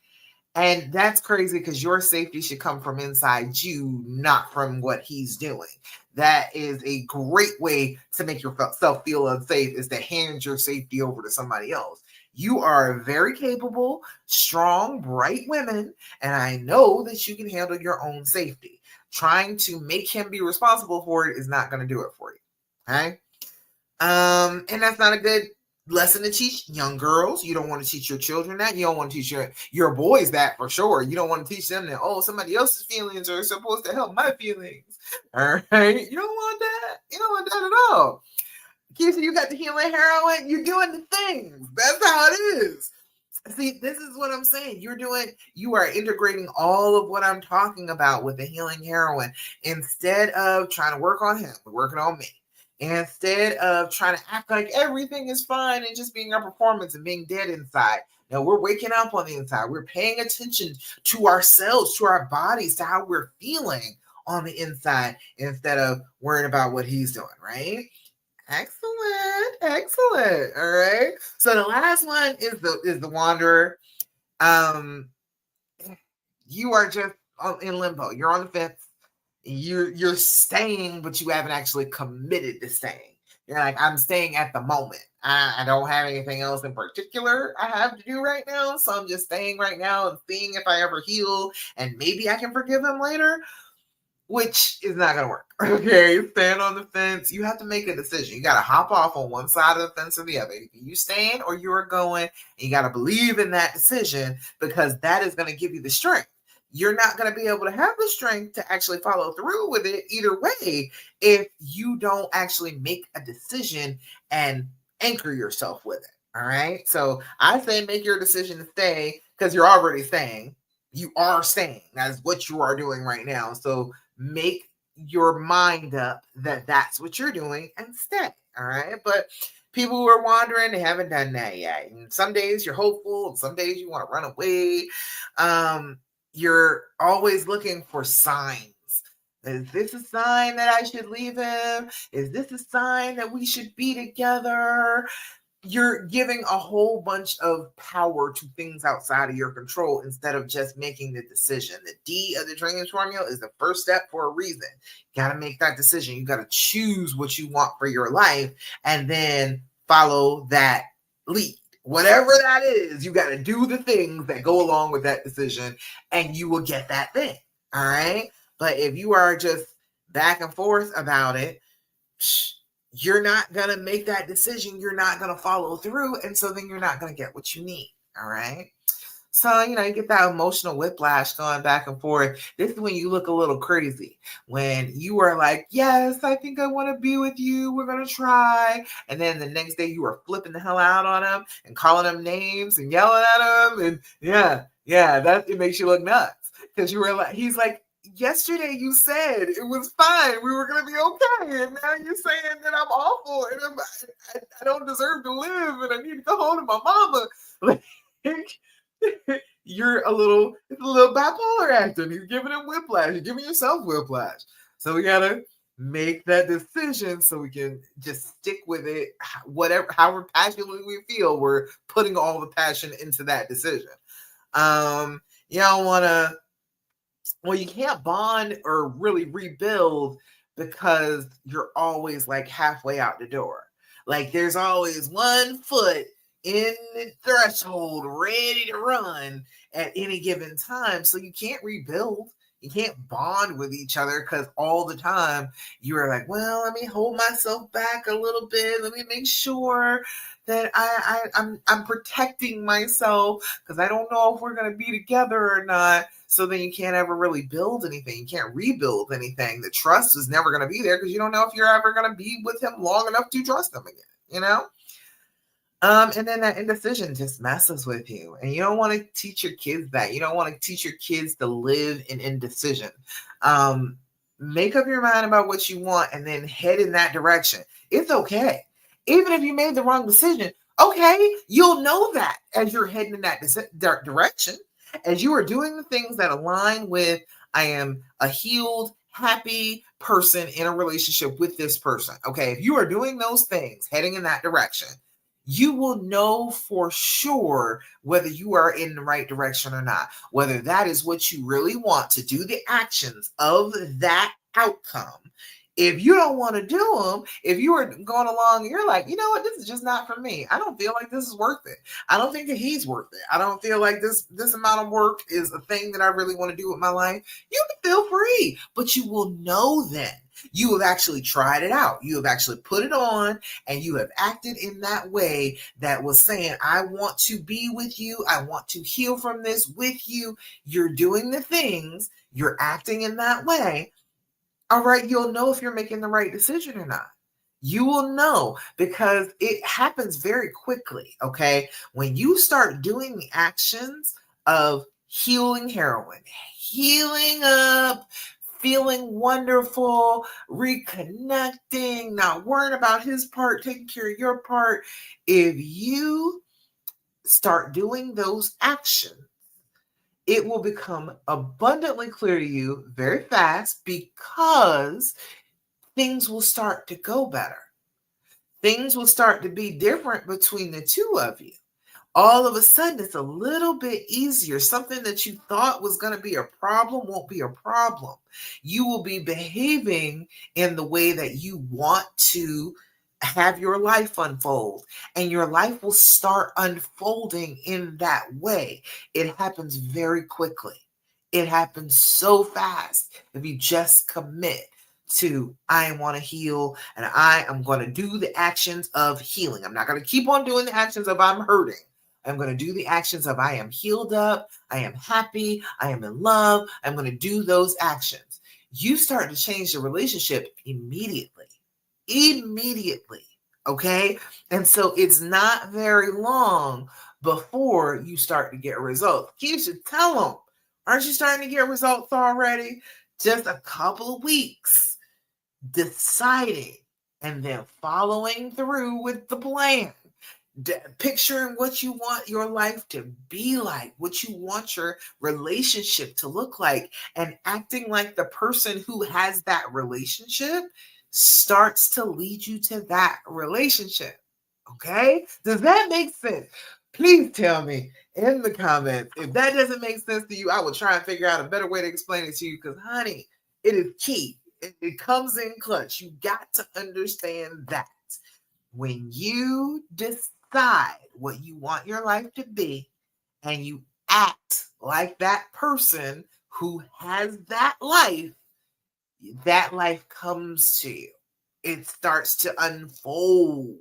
A: And that's crazy because your safety should come from inside you, not from what he's doing. That is a great way to make yourself feel unsafe, is to hand your safety over to somebody else. You are very capable, strong, bright women, and I know that you can handle your own safety. Trying to make him be responsible for it is not going to do it for you. Okay? And that's not a good lesson to teach young girls. You don't want to teach your children that. You don't want to teach your boys that for sure. You don't want to teach them that, oh, somebody else's feelings are supposed to help my feelings. All right. You don't want that. You don't want that at all. Keisha, you got the healing heroin. You're doing the things. That's how it is. See, this is what I'm saying. You are integrating all of what I'm talking about with the healing heroine. Instead of trying to work on him, we're working on me. Instead of trying to act like everything is fine and just being our performance and being dead inside. No, we're waking up on the inside. We're paying attention to ourselves, to our bodies, to how we're feeling on the inside instead of worrying about what he's doing, right? Excellent, excellent. All right. So the last one is the wanderer. Um, you are just in limbo. You're on the fence. You're staying, but you haven't actually committed to staying. You're like, I'm staying at the moment. I don't have anything else in particular I have to do right now, so I'm just staying right now and seeing if I ever heal, and maybe I can forgive him later, which is not going to work. Okay, stand on the fence. You have to make a decision. You got to hop off on one side of the fence or the other. You staying or you are going. You got to believe in that decision because that is going to give you the strength. You're not going to be able to have the strength to actually follow through with it either way if you don't actually make a decision and anchor yourself with it. All right. So I say make your decision to stay because you're already staying. You are staying. That's what you are doing right now. So make your mind up that that's what you're doing and stay. All right. But people who are wandering, they haven't done that yet. And some days you're hopeful, and some days you want to run away. you're always looking for signs. Is this a sign that I should leave him? Is this a sign that we should be together? You're giving a whole bunch of power to things outside of your control instead of just making the decision. The D of the dreams formula is the first step for a reason. You got to make that decision. You got to choose what you want for your life and then follow that lead. Whatever that is, you got to do the things that go along with that decision and you will get that thing. All right. But if you are just back and forth about it, you're not going to make that decision. You're not going to follow through. And so then you're not going to get what you need. All right. So, you get that emotional whiplash going back and forth. This is when you look a little crazy. When you are like, yes, I think I want to be with you. We're going to try. And then the next day you are flipping the hell out on him and calling him names and yelling at him. And it makes you look nuts. Because you were like, he's like, yesterday you said it was fine. We were going to be okay. And now you're saying that I'm awful and I don't deserve to live and I need to go home to my mama. Like, you're it's a little bipolar acting. He's giving him whiplash. You're giving yourself whiplash. So we got to make that decision so we can just stick with it. However passionately we feel, we're putting all the passion into that decision. You don't want to, you can't bond or really rebuild because you're always like halfway out the door. Like there's always one foot in the threshold ready to run at any given time. So you can't rebuild. You can't bond with each other because all the time you are like, well, let me hold myself back a little bit. Let me make sure that I'm protecting myself because I don't know if we're going to be together or not. So then you can't ever really build anything. You can't rebuild anything. The trust is never going to be there because you don't know if you're ever going to be with him long enough to trust him again, And then that indecision just messes with you. And you don't want to teach your kids that. You don't want to teach your kids to live in indecision. Make up your mind about what you want and then head in that direction. It's okay. Even if you made the wrong decision, okay, you'll know that as you're heading in that direction, as you are doing the things that align with, I am a healed, happy person in a relationship with this person. Okay, if you are doing those things, heading in that direction, you will know for sure whether you are in the right direction or not, whether that is what you really want to do, the actions of that outcome. If you don't want to do them, if you are going along and you're like, you know what, this is just not for me. I don't feel like this is worth it. I don't think that he's worth it. I don't feel like this amount of work is a thing that I really want to do with my life. You can feel free, but you will know then. You have actually tried it out. You have actually put it on and you have acted in that way that was saying, I want to be with you. I want to heal from this with you. You're doing the things. You're acting in that way. All right, you'll know if you're making the right decision or not. You will know because it happens very quickly, okay? When you start doing the actions of healing heroin, healing up, feeling wonderful, reconnecting, not worrying about his part, taking care of your part. If you start doing those actions, it will become abundantly clear to you very fast because things will start to go better. Things will start to be different between the two of you. All of a sudden, it's a little bit easier. Something that you thought was going to be a problem won't be a problem. You will be behaving in the way that you want to have your life unfold, and your life will start unfolding in that way. It happens very quickly. It happens so fast if you just commit to, I want to heal and I am going to do the actions of healing. I'm not going to keep on doing the actions of I'm hurting. I'm going to do the actions of I am healed up, I am happy, I am in love. I'm going to do those actions. You start to change the relationship immediately. Okay? And so it's not very long before you start to get results. Keisha, tell them, aren't you starting to get results already? Just a couple of weeks deciding and then following through with the plan. picturing what you want your life to be like, what you want your relationship to look like, and acting like the person who has that relationship starts to lead you to that relationship. Okay? Does that make sense? Please tell me in the comments. If that doesn't make sense to you, I will try and figure out a better way to explain it to you because, honey, it is key. It comes in clutch. You got to understand that when you decide what you want your life to be and you act like that person who has that life comes to you. It starts to unfold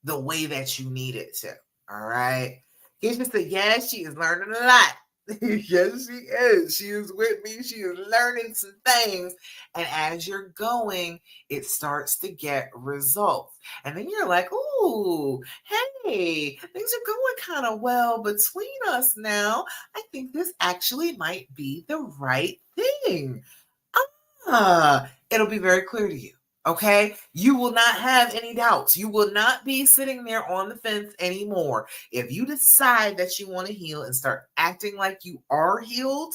A: the way that you need it to. All right. Keisha said, yes, she is learning a lot. Yes, she is. She is with me. She is learning some things. And as you're going, it starts to get results. And then you're like, ooh, hey, things are going kind of well between us now. I think this actually might be the right thing. It'll be very clear to you. Okay. You will not have any doubts. You will not be sitting there on the fence anymore. If you decide that you want to heal and start acting like you are healed,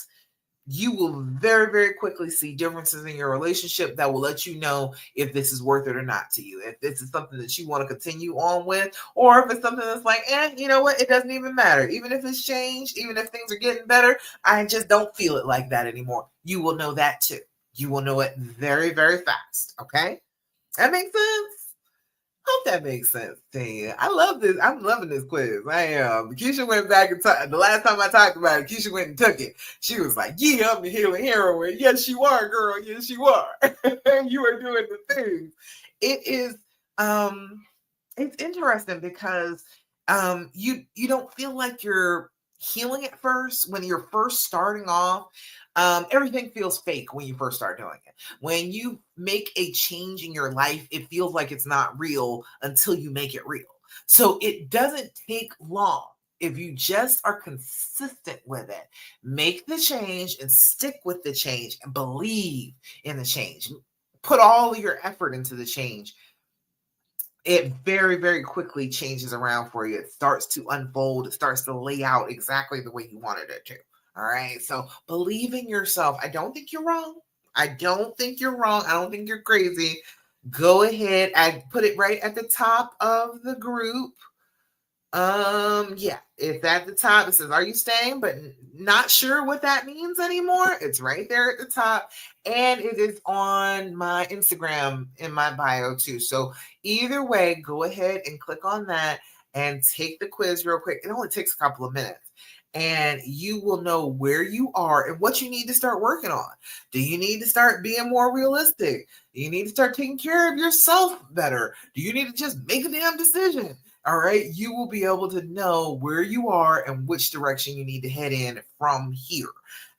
A: you will very, very quickly see differences in your relationship that will let you know if this is worth it or not to you. If this is something that you want to continue on with, or if it's something that's like, you know what? It doesn't even matter. Even if it's changed, even if things are getting better, I just don't feel it like that anymore. You will know that too. You will know it very, very fast. Okay? That makes sense? Hope that makes sense to you. I love this. I'm loving this quiz. I am. Keisha went back and the last time I talked about it, Keisha went and took it. She was like, yeah, I'm the healing heroine. Yes, you are, girl. Yes, you are. You are doing the things. It is it's interesting because you don't feel like you're healing at first when you're first starting off. Everything feels fake when you first start doing it. When you make a change in your life, it feels like it's not real until you make it real. So it doesn't take long. If you just are consistent with it, make the change and stick with the change and believe in the change. Put all of your effort into the change. It very, very quickly changes around for you. It starts to unfold. It starts to lay out exactly the way you wanted it to. All right. So believe in yourself. I don't think you're wrong. I don't think you're wrong. I don't think you're crazy. Go ahead. I put it right at the top of the group. Yeah, it's at the top. It says, are you staying? But not sure what that means anymore. It's right there at the top. And it is on my Instagram in my bio too. So either way, go ahead and click on that and take the quiz real quick. It only takes a couple of minutes. And you will know where you are and what you need to start working on. Do you need to start being more realistic? Do you need to start taking care of yourself better? Do you need to just make a damn decision? All right, you will be able to know where you are and which direction you need to head in from here.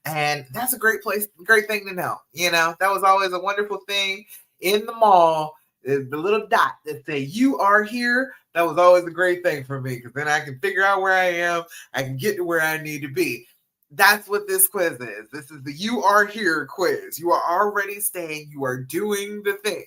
A: And that's a great great thing to know. You know, that was always a wonderful thing in the mall. The little dot that say you are here. That was always a great thing for me because then I can figure out where I am. I can get to where I need to be. That's what this quiz is. This is the you are here quiz. You are already staying. You are doing the things.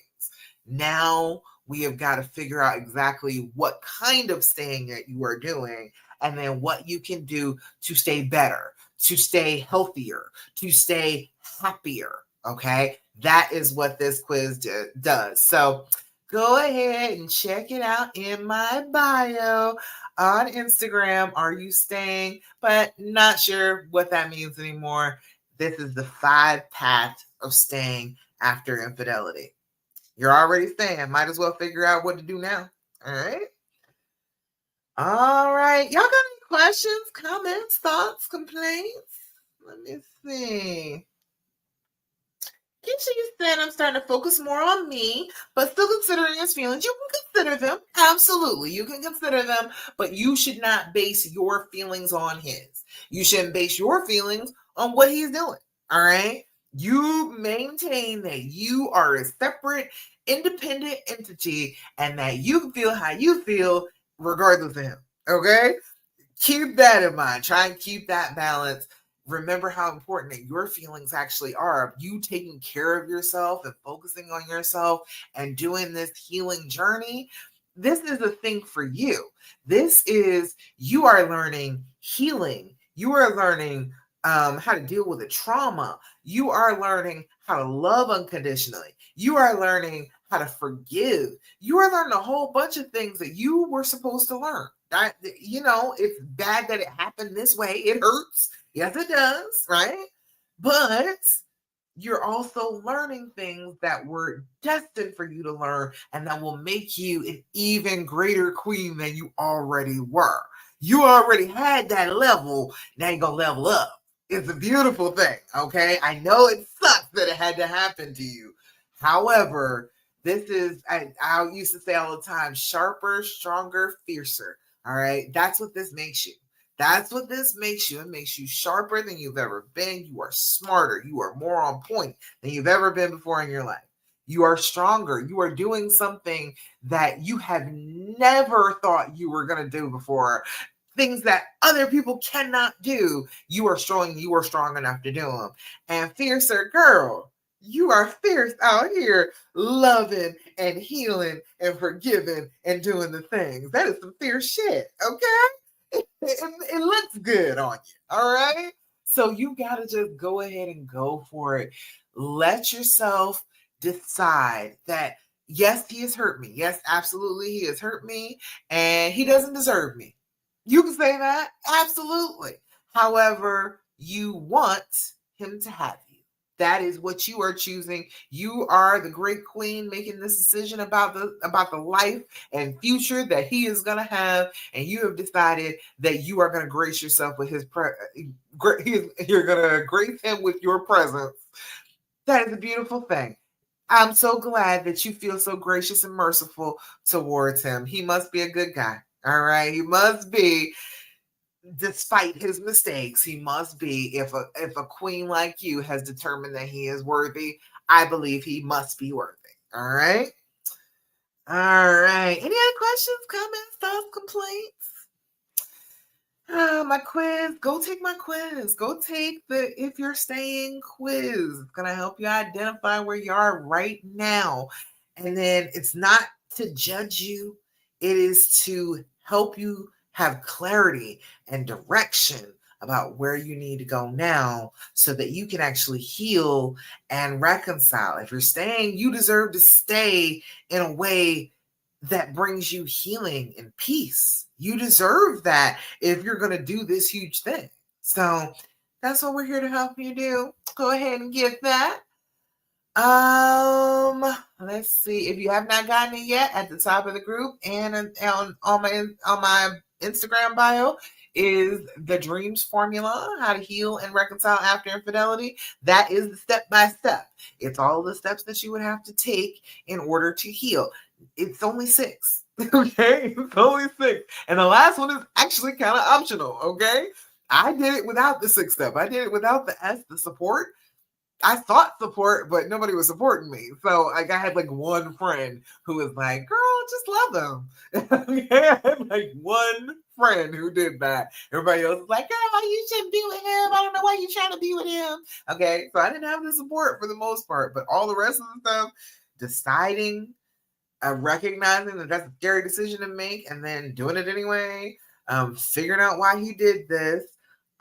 A: Now we have got to figure out exactly what kind of staying that you are doing and then what you can do to stay better, to stay healthier, to stay happier. Okay. That is what this quiz does. So go ahead and check it out in my bio on Instagram. Are you staying? But not sure what that means anymore. This is the 5 paths of staying after infidelity. You're already staying. Might as well figure out what to do now. All right. All right. Y'all got any questions, comments, thoughts, complaints? Let me see. Keisha, you said I'm starting to focus more on me, but still considering his feelings. You can consider them. Absolutely. You can consider them, but you should not base your feelings on his. You shouldn't base your feelings on what he's doing. All right. You maintain that you are a separate, independent entity and that you can feel how you feel regardless of him. Okay. Keep that in mind. Try and keep that balance. Remember how important that your feelings actually are. You taking care of yourself and focusing on yourself and doing this healing journey. this is a thing for you. This is, you are learning healing. You are learning how to deal with a trauma. You are learning how to love unconditionally. You are learning how to forgive. You are learning a whole bunch of things that you were supposed to learn. It's bad that it happened this way. It hurts. Yes, it does, right? But you're also learning things that were destined for you to learn and that will make you an even greater queen than you already were. You already had that level. Now you're going to level up. It's a beautiful thing. Okay. I know it sucks that it had to happen to you. However, this is, I used to say all the time, sharper, stronger, fiercer. All right. That's what this makes you. That's what this makes you. It makes you sharper than you've ever been. You are smarter. You are more on point than you've ever been before in your life. You are stronger. You are doing something that you have never thought you were going to do before. Things that other people cannot do. You are strong. You are strong enough to do them. And fiercer girl, you are fierce out here loving and healing and forgiving and doing the things. That is some fierce shit. Okay. It looks good on you. All right. So you got to just go ahead and go for it. Let yourself decide that, yes, he has hurt me. Yes, absolutely. He has hurt me and he doesn't deserve me. You can say that. Absolutely. However, you want him to have you. That is what you are choosing. You are the great queen making this decision about the life and future that he is going to have, and you have decided that you are going to grace yourself with you're going to grace him with your presence. That is a beautiful thing. I'm so glad that you feel so gracious and merciful towards him. He must be a good guy. All right, he must be. Despite his mistakes, he must be. If a queen like you has determined that he is worthy, I believe he must be worthy. All right. All right. Any other questions, comments, thoughts, complaints? My quiz. Go take my quiz. Go take the If You're Staying quiz. It's going to help you identify where you are right now. And then it's not to judge you, it is to help you have clarity and direction about where you need to go now so that you can actually heal and reconcile. If you're staying, you deserve to stay in a way that brings you healing and peace. You deserve that if you're going to do this huge thing. So that's what we're here to help you do. Go ahead and get that. Let's see. If you have not gotten it yet, at the top of the group and on my Instagram bio is the Dreams Formula, how to heal and reconcile after infidelity. That is the step by step. It's all the steps that you would have to take in order to heal. It's only 6. Okay, it's only 6, and the last one is actually kind of optional. Okay, I did it without the 6th step. I did it without the S, the support. I thought support, but nobody was supporting me. So I had like one friend who was like, girl, just love them. I had like one friend who did that. Everybody else was like, girl, you shouldn't be with him. I don't know why you're trying to be with him. Okay. So I didn't have the support for the most part, but all the rest of the stuff, deciding, recognizing that that's a scary decision to make and then doing it anyway, figuring out why he did this,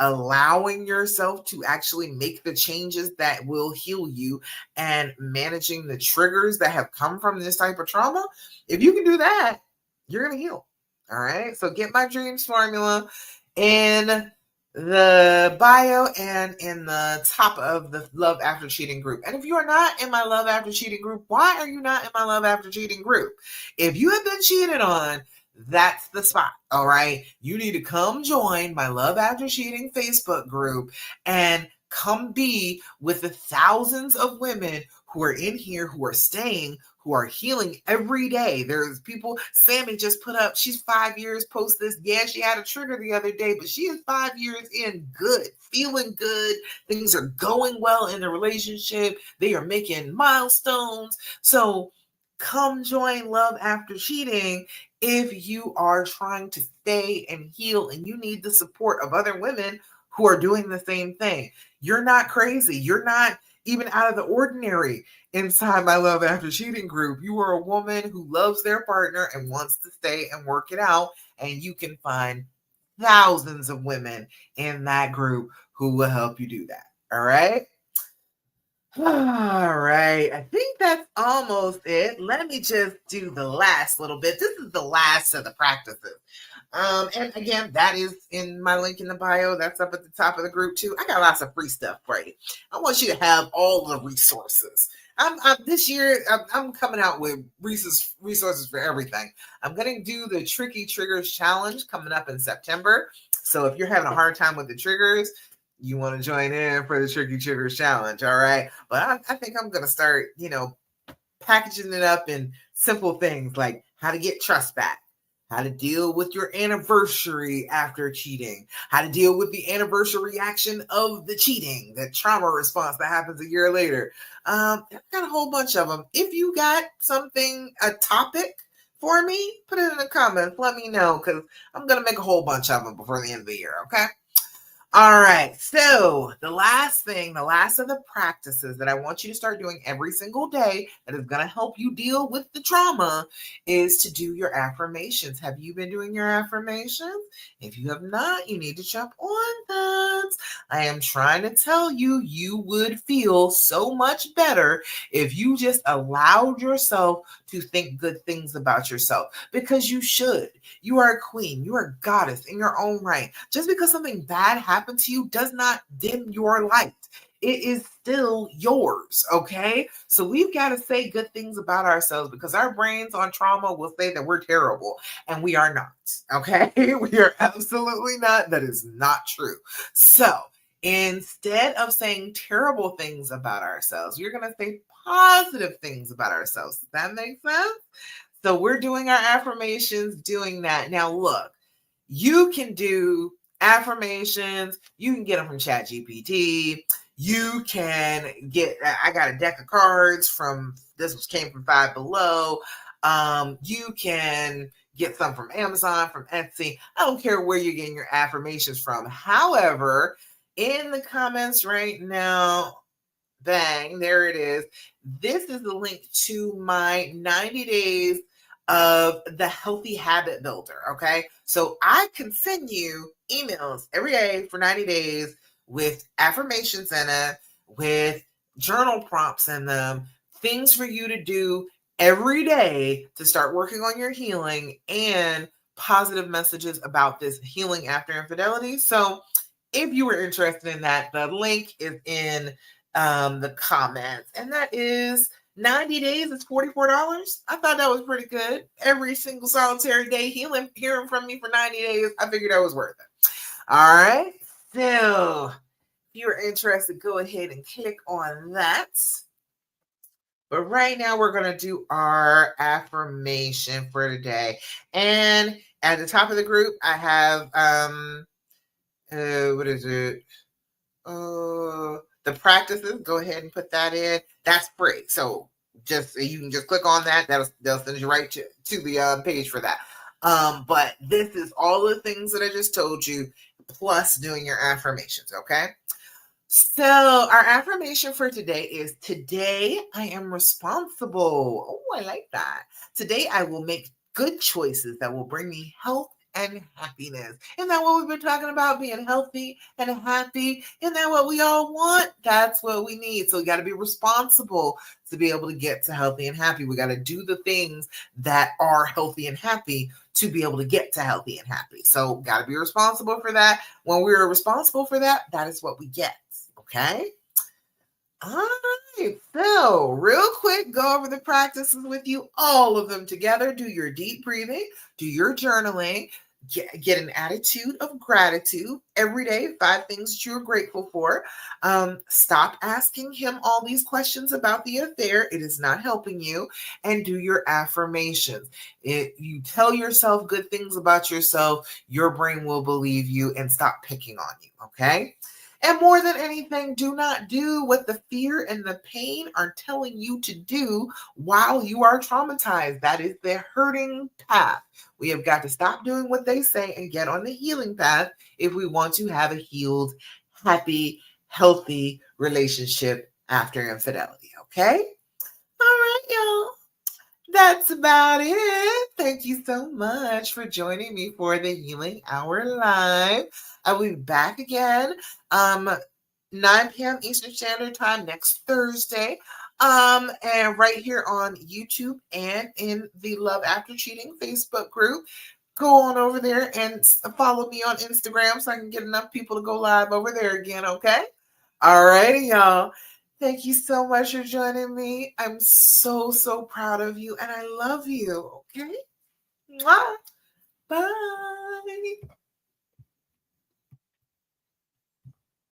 A: allowing yourself to actually make the changes that will heal you, and managing the triggers that have come from this type of trauma. If you can do that, you're going to heal. All right. So get my Dreams Formula in the bio and in the top of the Love After Cheating group. And if you are not in my Love After Cheating group, why are you not in my Love After Cheating group? If you have been cheated on, that's the spot. All right. You need to come join my Love After Cheating Facebook group and come be with the thousands of women who are in here, who are staying, who are healing every day. There's people, Sammy just put up, she's 5 years post this. Yeah, she had a trigger the other day, but she is 5 years in, good, feeling good. Things are going well in the relationship. They are making milestones. So come join Love After Cheating if you are trying to stay and heal and you need the support of other women who are doing the same thing. You're not crazy. You're not even out of the ordinary inside my Love After Cheating group. You are a woman who loves their partner and wants to stay and work it out, and you can find thousands of women in that group who will help you do that. All right. All right. I think that's almost it. Let me just do the last little bit. This is the last of the practices. And again, that is in my link in the bio. That's up at the top of the group too. I got lots of free stuff for you. I want you to have all the resources. This year, I'm coming out with resources for everything. I'm going to do the Tricky Triggers Challenge coming up in September. So if you're having a hard time with the triggers, you want to join in for the Tricky Triggers Challenge, all right? But I think I'm going to start, packaging it up in simple things like how to get trust back, how to deal with your anniversary after cheating, how to deal with the anniversary reaction of the cheating, the trauma response that happens a year later. I've got a whole bunch of them. If you got a topic for me, put it in the comments. Let me know, because I'm going to make a whole bunch of them before the end of the year, okay? All right. So the last of the practices that I want you to start doing every single day that is going to help you deal with the trauma is to do your affirmations. Have you been doing your affirmations? If you have not, you need to jump on that. I am trying to tell you, you would feel so much better if you just allowed yourself to think good things about yourself, because you should. You are a queen. You are a goddess in your own right. Just because something bad happened to you does not dim your light. It is still yours, okay? So we've got to say good things about ourselves, because our brains on trauma will say that we're terrible, and we are not, okay? We are absolutely not. That is not true. So instead of saying terrible things about ourselves, you're going to say positive things about ourselves. Does that make sense? So we're doing our affirmations, doing that. Now, look, you can do affirmations. You can get them from ChatGPT. You can I got a deck of cards came from Five Below. You can get some from Amazon, from Etsy. I don't care where you're getting your affirmations from. However, in the comments right now, bang, there it is. This is the link to my 90 days of the Healthy Habit Builder, okay? So I can send you emails every day for 90 days with affirmations in it, with journal prompts in them, things for you to do every day to start working on your healing, and positive messages about this healing after infidelity. So if you were interested in that, the link is in the comments, and that is 90 days is $44. I thought that was pretty good. Every single solitary day hearing from me for 90 days. I figured that was worth it. All right. So if you're interested, go ahead and click on that. But right now we're going to do our affirmation for today. And at the top of the group, I have what is it? The practices. Go ahead and put that in. That's free. So you can just click on that. They'll send you right to the page for that. But this is all the things that I just told you, plus doing your affirmations. Okay. So our affirmation for today is: today I am responsible. Oh, I like that. Today I will make good choices that will bring me health and happiness. Isn't that what we've been talking about? Being healthy and happy. Isn't that what we all want? That's what we need. So we got to be responsible to be able to get to healthy and happy. We got to do the things that are healthy and happy to be able to get to healthy and happy. So got to be responsible for that. When we're responsible for that, that is what we get. Okay. All right. So real quick, go over the practices with you, all of them together. Do your deep breathing, do your journaling, get an attitude of gratitude every day. 5 things that you're grateful for. Stop asking him all these questions about the affair. It is not helping you. And do your affirmations. You tell yourself good things about yourself, your brain will believe you and stop picking on you. Okay. And more than anything, do not do what the fear and the pain are telling you to do while you are traumatized. That is the hurting path. We have got to stop doing what they say and get on the healing path if we want to have a healed, happy, healthy relationship after infidelity. Okay? All right, y'all. That's about it. Thank you so much for joining me for the Healing Hour Live. I will be back again 9 p.m. Eastern Standard Time next Thursday. And right here on YouTube and in the Love After Cheating Facebook group. Go on over there and follow me on Instagram so I can get enough people to go live over there again, okay? All righty, y'all. Thank you so much for joining me. I'm so, so proud of you and I love you, okay? Mwah. Bye.